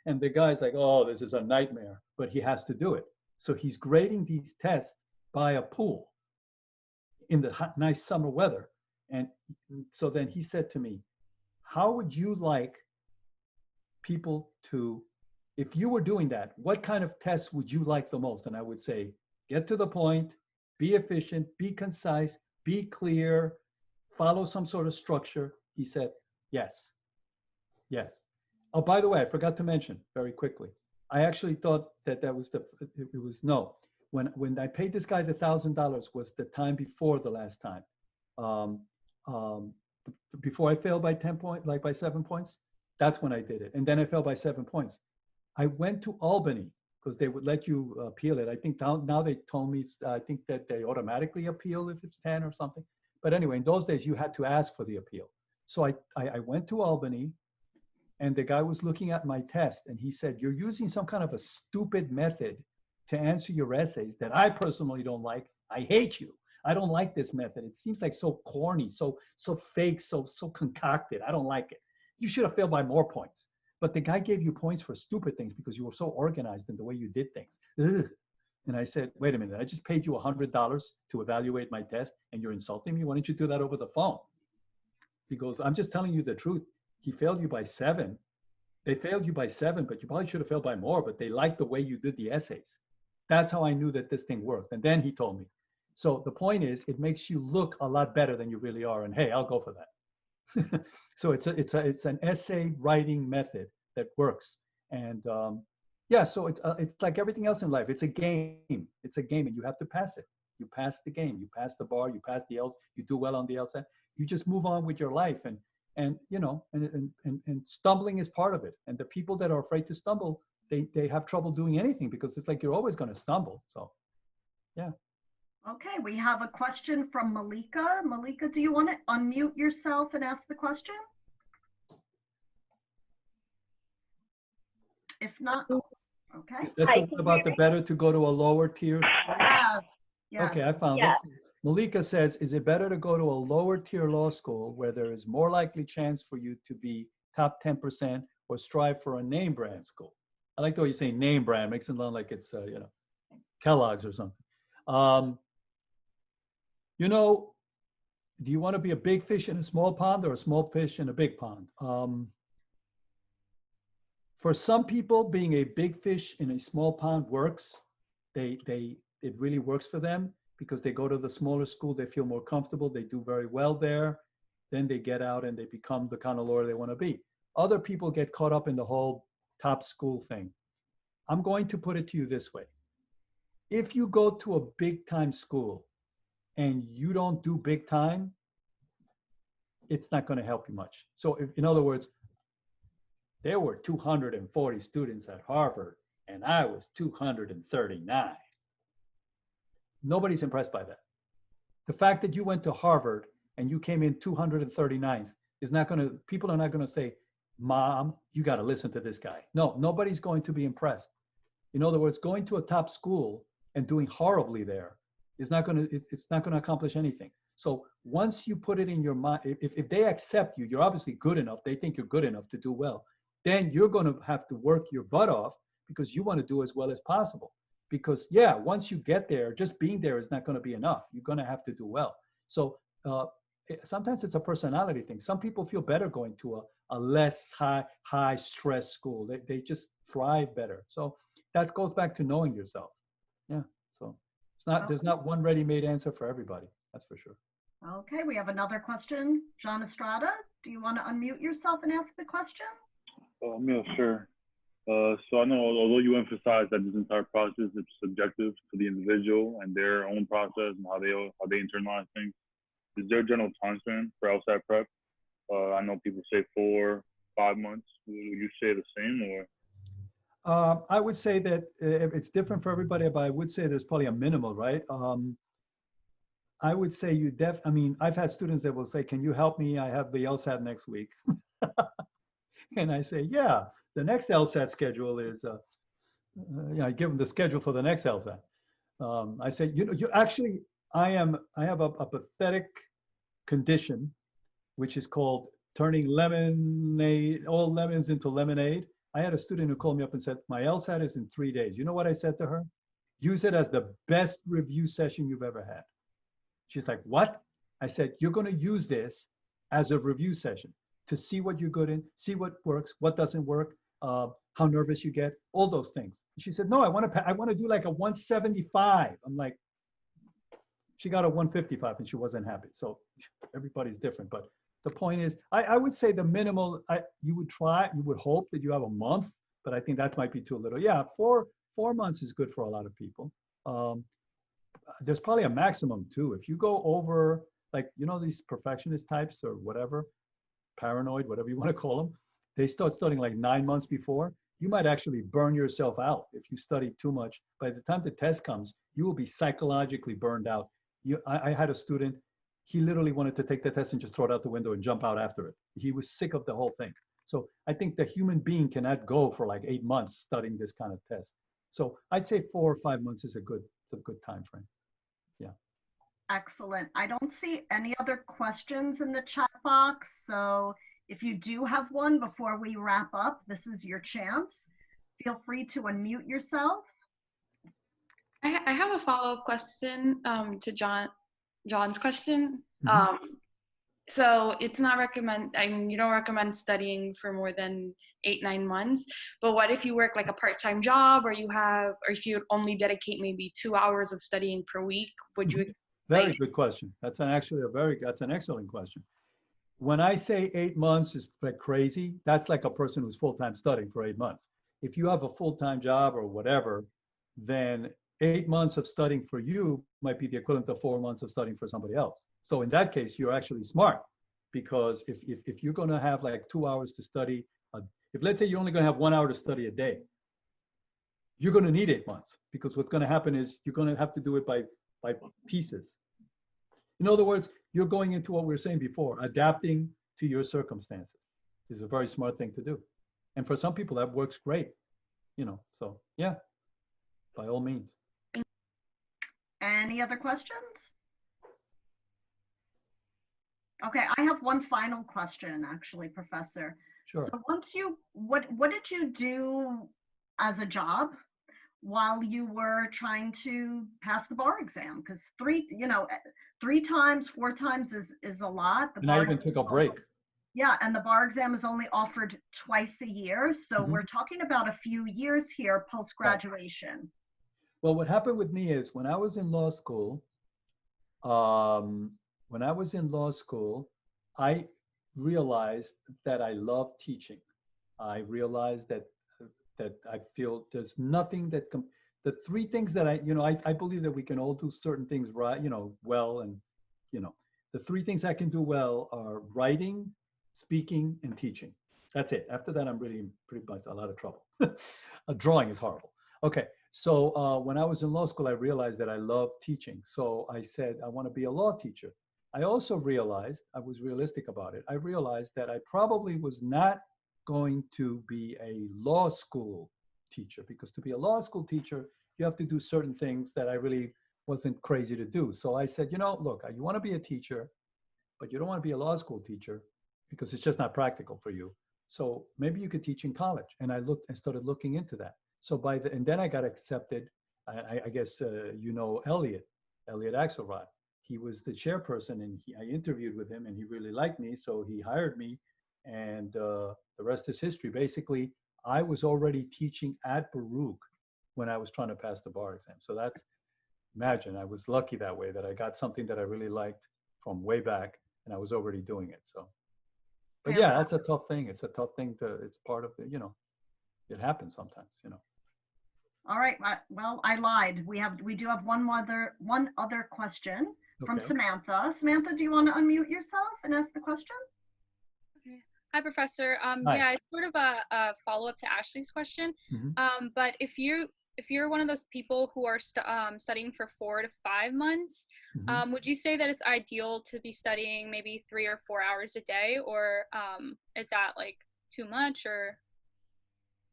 And the guy's like, oh, this is a nightmare, but he has to do it. So he's grading these tests by a pool in the hot, nice summer weather. And so then he said to me, how would you like people to, if you were doing that, what kind of tests would you like the most? And I would say, get to the point, be efficient, be concise, be clear, follow some sort of structure. He said, yes, yes. Oh, by the way, I forgot to mention very quickly. I actually thought that it was no. When I paid this guy the $1,000 was the time before the last time. Before I failed by 10 points, like by 7 points, that's when I did it. And then I fell by 7 points. I went to Albany because they would let you appeal it. I think now they told me, I think that they automatically appeal if it's 10 or something. But anyway, in those days, you had to ask for the appeal. So I went to Albany and the guy was looking at my test and he said, you're using some kind of a stupid method to answer your essays that I personally don't like. I hate you. I don't like this method. It seems like so corny, so fake, so concocted. I don't like it. You should have failed by more points. But the guy gave you points for stupid things because you were so organized in the way you did things. Ugh. And I said, wait a minute, I just paid you $100 to evaluate my test and you're insulting me? Why don't you do that over the phone? He goes, I'm just telling you the truth. He failed you by 7. They failed you by 7, but you probably should have failed by more, but they liked the way you did the essays. That's how I knew that this thing worked. And then he told me. So the point is, it makes you look a lot better than you really are. And hey, I'll go for that. So it's an essay writing method that works. And yeah, so it's like everything else in life. It's a game. It's a game and you have to pass it. You pass the game, you pass the bar, you pass the L's, you do well on the LSAT. You just move on with your life, and you know, and stumbling is part of it. And the people that are afraid to stumble, they have trouble doing anything because it's like you're always going to stumble. So, yeah. Okay, we have a question from Malika. Malika, do you want to unmute yourself and ask the question? If not, okay. That's the one about the better to go to a lower tier. Yes, yes. Okay, I found Yeah. it. Malika says, is it better to go to a lower tier law school where there is more likely chance for you to be top 10% or strive for a name brand school? I like the way you say name brand, makes it sound like it's, you know, Kellogg's or something. You know, do you want to be a big fish in a small pond or a small fish in a big pond? For some people, being a big fish in a small pond works. It really works for them because they go to the smaller school, they feel more comfortable, they do very well there. Then they get out and they become the kind of lawyer they want to be. Other people get caught up in the whole top school thing. I'm going to put it to you this way. If you go to a big time school and you don't do big time, it's not going to help you much. So if, in other words, there were 240 students at Harvard and I was 239. Nobody's impressed by that. The fact that you went to Harvard and you came in 239th is not going to, people are not going to say, Mom, you got to listen to this guy. No, nobody's going to be impressed. In other words, going to a top school and doing horribly there is not going to, it's not going to accomplish anything. So once you put it in your mind, if they accept you, you're obviously good enough, they think you're good enough to do well, then you're going to have to work your butt off because you want to do as well as possible. Because yeah, once you get there, just being there is not going to be enough. You're going to have to do well. So sometimes it's a personality thing. Some people feel better going to a less high stress school. They just thrive better. So that goes back to knowing yourself. Yeah. So it's not, there's not one ready-made answer for everybody. That's for sure. Okay, we have another question. John Estrada, do you want to unmute yourself and ask the question? Yeah, sure. So I know, although you emphasize that this entire process is subjective to the individual and their own process and how they internalize things, is there a general time frame for LSAT prep? I know people say 4-5 months. Would you say the same, or? I would say that it's different for everybody, but I would say there's probably a minimal, right? I would say I mean, I've had students that will say, can you help me? I have the LSAT next week. And I say, yeah, the next LSAT schedule is, I give them the schedule for the next LSAT. I say, you actually, I have a pathetic condition, which is called turning all lemons into lemonade. I had a student who called me up and said, my LSAT is in 3 days. You know what I said to her? Use it as the best review session you've ever had. She's like, what? I said, you're going to use this as a review session to see what you're good in, see what works, what doesn't work, how nervous you get, all those things. She said, no, I want to do like a 175. I'm like, she got a 155 and she wasn't happy. So everybody's different. But the point is, I would say the minimal, you would hope that you have a month, but I think that might be too little. Yeah, 4 months is good for a lot of people. There's probably a maximum too. If you go over, like, these perfectionist types or whatever, paranoid, whatever you want to call them, they start studying like 9 months before. You might actually burn yourself out if you study too much. By the time the test comes, you will be psychologically burned out. I had a student, he literally wanted to take the test and just throw it out the window and jump out after it. He was sick of the whole thing. So I think the human being cannot go for like 8 months studying this kind of test. So I'd say 4 or 5 months is a good time frame. Yeah. Excellent. I don't see any other questions in the chat box. So if you do have one before we wrap up, this is your chance. Feel free to unmute yourself. I have a follow-up question to John's question. Mm-hmm. So it's not you don't recommend studying for more than 8-9 months, but what if you work like a part-time job or if you only dedicate maybe 2 hours of studying per week, would you? Very good question. That's an excellent question. When I say 8 months is like crazy, that's like a person who's full-time studying for 8 months. If you have a full-time job or whatever, then 8 months of studying for you might be the equivalent of 4 months of studying for somebody else. So in that case, you're actually smart, because if you're going to have like 2 hours to study, if let's say you're only going to have 1 hour to study a day, you're going to need 8 months, because what's going to happen is you're going to have to do it by pieces. In other words, you're going into what we were saying before, adapting to your circumstances. Is a very smart thing to do. And for some people that works great, so yeah, by all means. Any other questions? Okay, I have one final question, actually, Professor. Sure. So what did you do as a job while you were trying to pass the bar exam? Because 3 times, 4 times is a lot. And I even took a break. Yeah, and the bar exam is only offered twice a year. So Mm-hmm. we're talking about a few years here post-graduation. Right. Well, what happened with me is when I was in law school, I realized that I love teaching. I realized that I feel there's nothing that the 3 things that I believe that we can all do certain things right, well, and the 3 things I can do well are writing, speaking, and teaching. That's it. After that, I'm really pretty much a lot of trouble. Drawing is horrible. Okay. So when I was in law school, I realized that I love teaching. So I said, I want to be a law teacher. I also realized, I was realistic about it. I realized that I probably was not going to be a law school teacher, because to be a law school teacher, you have to do certain things that I really wasn't crazy to do. So I said, look, you want to be a teacher, but you don't want to be a law school teacher because it's just not practical for you. So maybe you could teach in college. And I started looking into that. So and then I got accepted. I guess Elliot Axelrod. He was the chairperson, and I interviewed with him, and he really liked me, so he hired me. And the rest is history. Basically, I was already teaching at Baruch when I was trying to pass the bar exam. So imagine, I was lucky that way, that I got something that I really liked from way back, and I was already doing it. So, but yeah, that's a tough thing. It's a tough thing it's part of it happens sometimes, All right. Well, I lied. We do have one other question from Samantha. Samantha, do you want to unmute yourself and ask the question? Okay. Hi, Professor. Hi. Yeah, it's sort of a follow-up to Ashley's question. Mm-hmm. But if you're one of those people who are studying for 4 to 5 months, Mm-hmm. would you say that it's ideal to be studying maybe 3 or 4 hours a day, or is that like too much? Or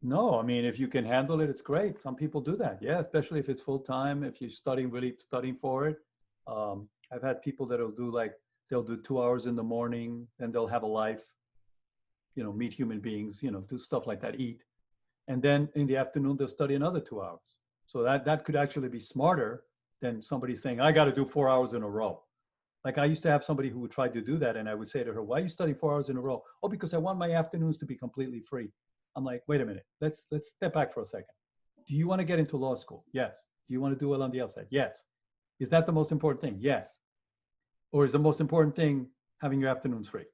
No, I mean, if you can handle it, it's great. Some people do that. Yeah, especially if it's full time, if you're really studying for it. I've had people that'll do 2 hours in the morning, then they'll have a life, meet human beings, do stuff like that, eat. And then in the afternoon, they'll study another 2 hours. So that could actually be smarter than somebody saying, I got to do 4 hours in a row. Like I used to have somebody who would try to do that. And I would say to her, why are you studying 4 hours in a row? Oh, because I want my afternoons to be completely free. I'm like, wait a minute, let's step back for a second. Do you want to get into law school? Yes. Do you want to do well on the LSAT? Yes. Is that the most important thing? Yes. Or is the most important thing having your afternoons free?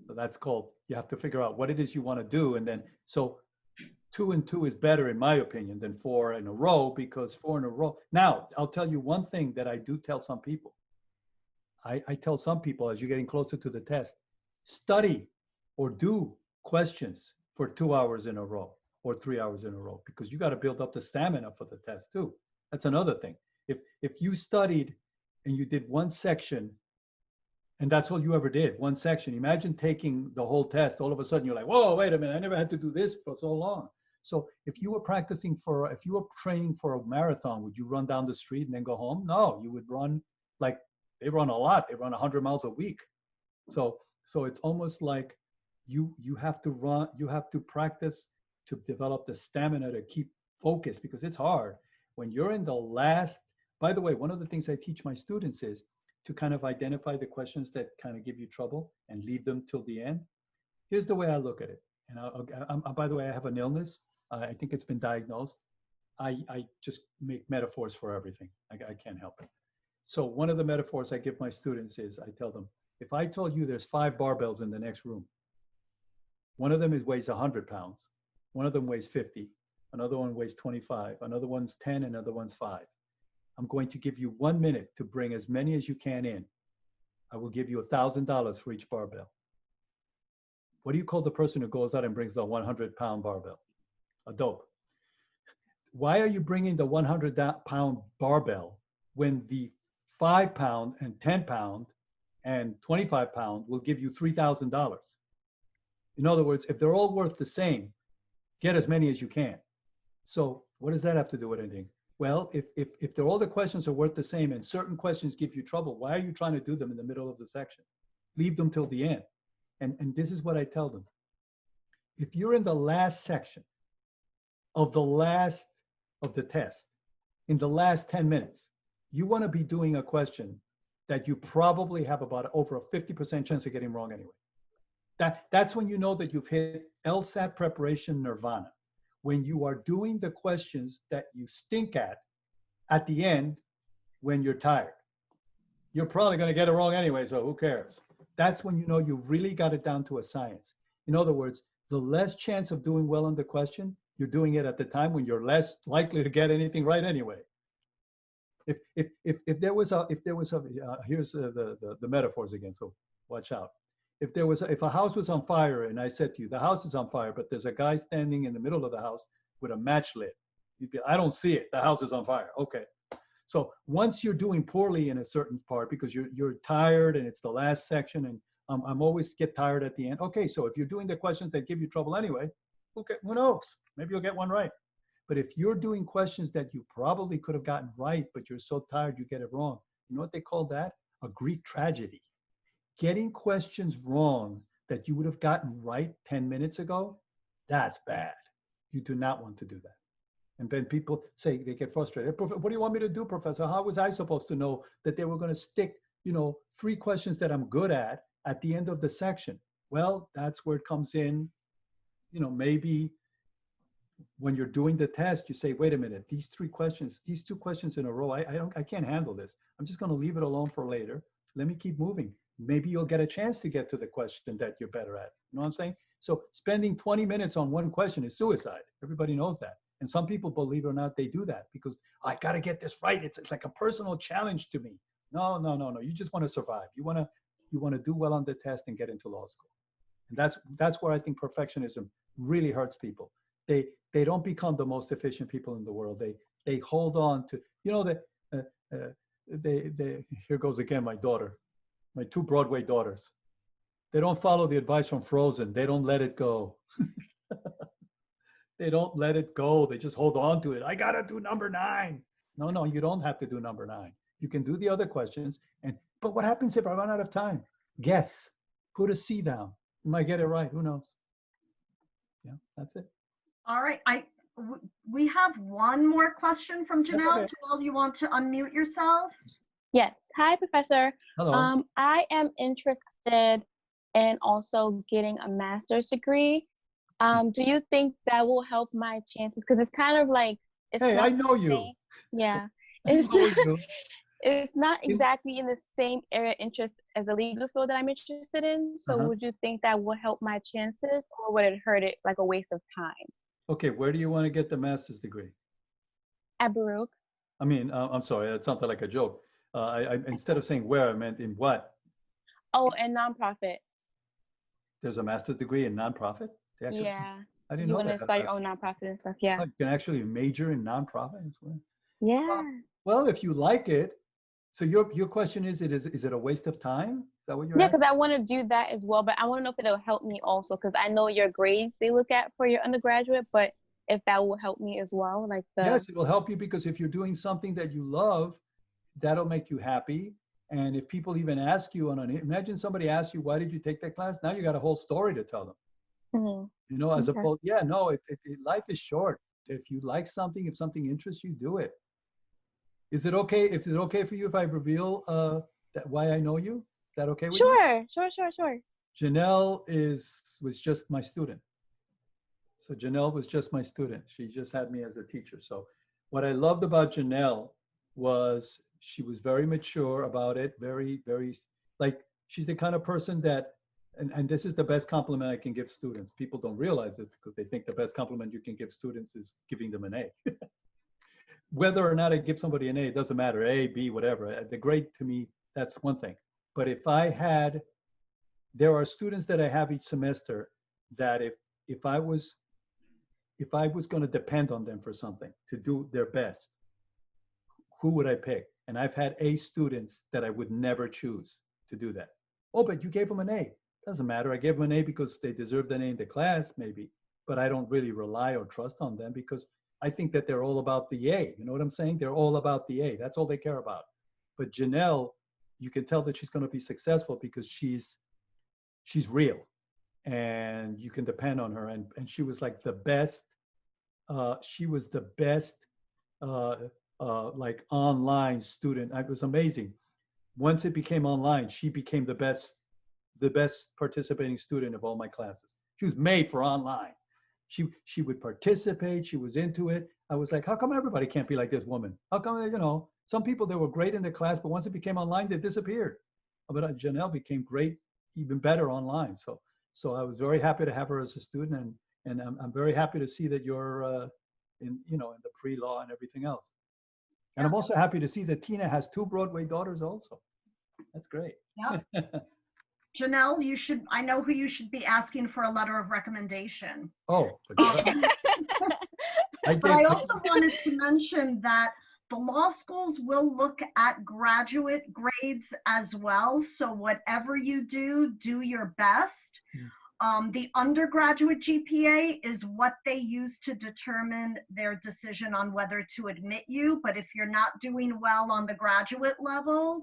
So that's called, you have to figure out what it is you want to do. And then, so 2 and 2 is better in my opinion than 4 in a row, because 4 in a row. Now, I'll tell you one thing that I do tell some people. I tell some people as you're getting closer to the test, study or do questions for 2 hours in a row or 3 hours in a row, because you got to build up the stamina for the test too. That's another thing. If you studied and you did one section and that's all you ever did, one section, imagine taking the whole test. All of a sudden you're like, whoa, wait a minute, I never had to do this for so long. So if you were training for a marathon, would you run down the street and then go home? No, you would run like they run a lot. They run 100 miles a week. So it's almost like you have to practice to develop the stamina to keep focused, because it's hard when you're in the last. By the way, one of the things I teach my students is to kind of identify the questions that kind of give you trouble and leave them till the end. Here's the way I look at it. And by the way, I have an illness. I think it's been diagnosed. I just make metaphors for everything. I can't help it. So one of the metaphors I give my students is I tell them, if I told you there's 5 barbells in the next room, one of them weighs 100 pounds, one of them weighs 50, Another one weighs 25. Another one's 10, another one's 5. I'm going to give you 1 minute to bring as many as you can in. I will give you $1,000 for each barbell. What do you call the person who goes out and brings the 100-pound barbell? A dope. Why are you bringing the 100-pound barbell when the 5-pound and 10-pound and 25-pound will give you $3,000? In other words, if they're all worth the same, get as many as you can. So what does that have to do with anything? Well, if all the questions are worth the same and certain questions give you trouble, why are you trying to do them in the middle of the section? Leave them till the end. And this is what I tell them. If you're in the last section of the test, in the last 10 minutes, you want to be doing a question that you probably have about over a 50% chance of getting wrong anyway. That's when you know that you've hit LSAT preparation nirvana. When you are doing the questions that you stink at the end when you're tired. You're probably going to get it wrong anyway, so who cares? That's when you know you've really got it down to a science. In other words, the less chance of doing well on the question, you're doing it at the time when you're less likely to get anything right anyway. If there was a here's the metaphors again, so watch out. If a house was on fire and I said to you, the house is on fire, but there's a guy standing in the middle of the house with a match lit, you'd be, I don't see it, the house is on fire. Okay. So once you're doing poorly in a certain part because you're tired and it's the last section and I'm always get tired at the end. Okay, so if you're doing the questions that give you trouble anyway, okay, who knows? Maybe you'll get one right. But if you're doing questions that you probably could have gotten right, but you're so tired you get it wrong, you know what they call that? A Greek tragedy. Getting questions wrong that you would have gotten right 10 minutes ago, that's bad. You do not want to do that. And then people say, they get frustrated. What do you want me to do, Professor? How was I supposed to know that they were going to stick, 3 questions that I'm good at the end of the section? Well, that's where it comes in. Maybe when you're doing the test, you say, wait a minute, these 2 questions in a row, I can't handle this. I'm just going to leave it alone for later. Let me keep moving. Maybe you'll get a chance to get to the question that you're better at. You know what I'm saying? So spending 20 minutes on one question is suicide. Everybody knows that. And some people, believe it or not, they do that because I got to get this right. It's like a personal challenge to me. No. You just want to survive. You want to do well on the test and get into law school. And that's where I think perfectionism really hurts people. They don't become the most efficient people in the world. They hold on to, here goes again my daughter, my 2 Broadway daughters. They don't follow the advice from Frozen. They don't let it go. They don't let it go. They just hold on to it. I got to do number 9. No, you don't have to do number 9. You can do the other questions. But what happens if I run out of time? Guess. Put a C down. You might get it right. Who knows? Yeah, that's it. All right. We have one more question from Janelle. Okay. Janelle, do you want to unmute yourself? Yes. Hi, Professor. Hello. I am interested in also getting a master's degree. Do you think that will help my chances? Because it's kind of like, Hey, I know you. Same. Yeah. I know you. It's not exactly in the same area of interest as the legal field that I'm interested in. So would you think that will help my chances, or would it hurt it, like a waste of time? Okay, where do you want to get the master's degree? At Baruch. I mean, I'm sorry, that sounded like a joke. I instead of saying where, I meant in what? Oh, and nonprofit. There's a master's degree in nonprofit? Yeah. I didn't You know want that. to start your own nonprofit and stuff. Yeah. You can actually major in nonprofit as well. Yeah. Well, if you like it. So your question is it a waste of time? Is that what you're Yeah, asking? because I want to do that as well, but I want to know if it'll help me also, because I know your grades they look at for your undergraduate, but if that will help me as well, like the. Yes, it will help you because if you're doing something that you love, that'll make you happy. And if people even ask you imagine somebody asks you, why did you take that class? Now you got a whole story to tell them. As Okay. opposed, life is short. If you like something, if something interests you, do it. Is it okay? Is it okay for you if I reveal that why I know you? Is that okay with you? Sure. Janelle was just my student. So Janelle was just my student. She just had me as a teacher. So what I loved about Janelle was she was very mature about it. Very, very, like she's the kind of person that and this is the best compliment I can give students. People don't realize this because they think the best compliment you can give students is giving them an A. Whether or not I give somebody an A, it doesn't matter, A, B, whatever. The grade to me, that's one thing. But there are students that I have each semester that if I was going to depend on them for something to do their best, who would I pick? And I've had A students that I would never choose to do that. Oh, but you gave them an A. Doesn't matter. I gave them an A because they deserved an A in the class, maybe. But I don't really rely or trust on them because I think that they're all about the A. You know what I'm saying? They're all about the A. That's all they care about. But Janelle, you can tell that she's going to be successful because she's real, and you can depend on her. And she was like the best. She was the best, like online student. It was amazing. Once it became online, she became the best participating student of all my classes. She was made for online. She would participate. She was into it. I was like, how come everybody can't be like this woman? How come, some people that were great in the class, but once it became online, they disappeared. But Janelle became great, even better online. So I was very happy to have her as a student, and I'm very happy to see that you're in the pre-law and everything else. And I'm also happy to see that Tina has 2 Broadway daughters also. That's great. Yeah. Janelle, I know who you should be asking for a letter of recommendation. Oh. But I also wanted to mention that the law schools will look at graduate grades as well. So whatever you do your best. The undergraduate GPA is what they use to determine their decision on whether to admit you. But if you're not doing well on the graduate level,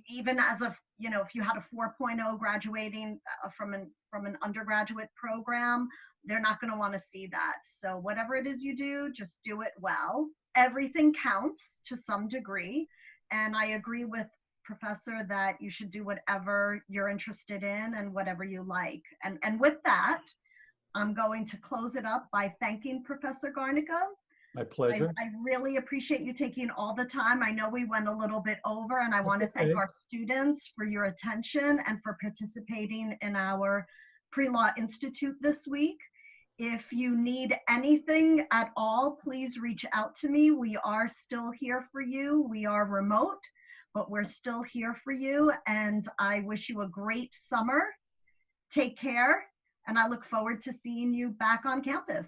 even as if you had a 4.0 graduating from an undergraduate program, they're not going to want to see that. So whatever it is you do, just do it well. Everything counts to some degree. And I agree with Professor that you should do whatever you're interested in and whatever you like. And with that, I'm going to close it up by thanking Professor Garnica. My pleasure. I really appreciate you taking all the time. I know we went a little bit over, and I want to thank our students for your attention and for participating in our Pre-Law Institute this week. If you need anything at all, please reach out to me. We are still here for you. We are remote, but we're still here for you. And I wish you a great summer. Take care. And I look forward to seeing you back on campus.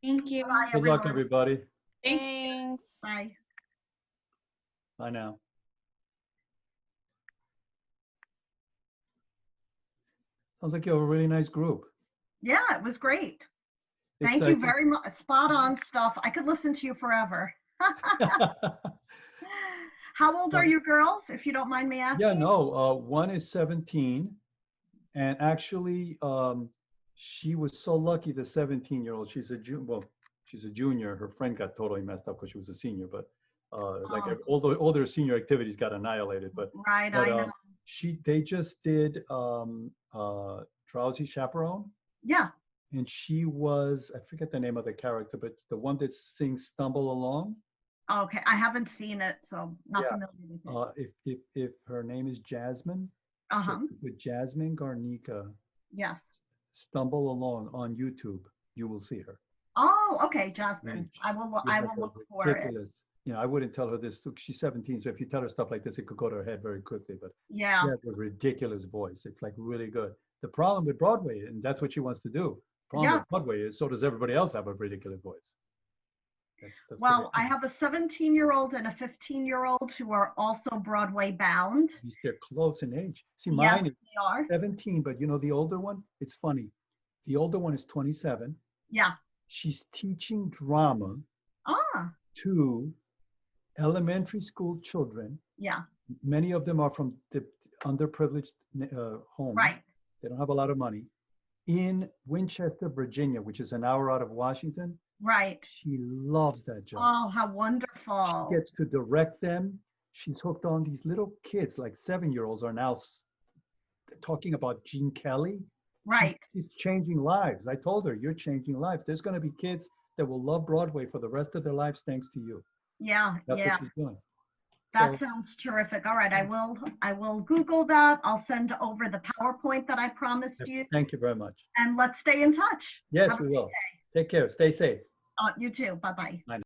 Thank you. Bye, Good luck, everybody. Thanks. Bye. Bye now. Sounds like you have a really nice group. Yeah, it was great. It's Thank you very much. Spot on stuff. I could listen to you forever. How old are your girls, if you don't mind me asking? Yeah, no, one is 17, and actually, she was so lucky, the 17-year-old, she's a junior. Her friend got totally messed up because she was a senior, but all their senior activities got annihilated. But I know. They just did Drowsy Chaperone. Yeah. And she was, I forget the name of the character, but the one that sings Stumble Along. Okay, I haven't seen it, so not familiar with it. If her name is Jasmine, with Jasmine Garnica. Yes. Stumble Along on YouTube, you will see her. Oh, okay, Jasmine. I will look for it. I wouldn't tell her this. She's 17, so if you tell her stuff like this, it could go to her head very quickly. But yeah, she has a ridiculous voice. It's like really good. The problem with Broadway, and that's what she wants to do. The problem with Broadway is so does everybody else have a ridiculous voice. That's I have a 17-year-old and a 15-year-old who are also Broadway bound. They're close in age. See, yes, mine is 17, but the older one, it's funny. The older one is 27. Yeah. She's teaching drama to elementary school children. Yeah. Many of them are from the underprivileged homes. Right. They don't have a lot of money. In Winchester, Virginia, which is an hour out of Washington. Right. She loves that job. Oh, how wonderful. She gets to direct them. She's hooked on these little kids, like 7-year-olds are now talking about Gene Kelly. Right. She's changing lives. I told her, you're changing lives. There's going to be kids that will love Broadway for the rest of their lives thanks to you. Yeah, That's what she's doing. That So- sounds terrific. All right, I will Google that. I'll send over the PowerPoint that I promised you, Thank you very much. and let's stay in touch. Yes, Have a we great will. Take care. Stay safe. You too. Bye-bye. Bye now.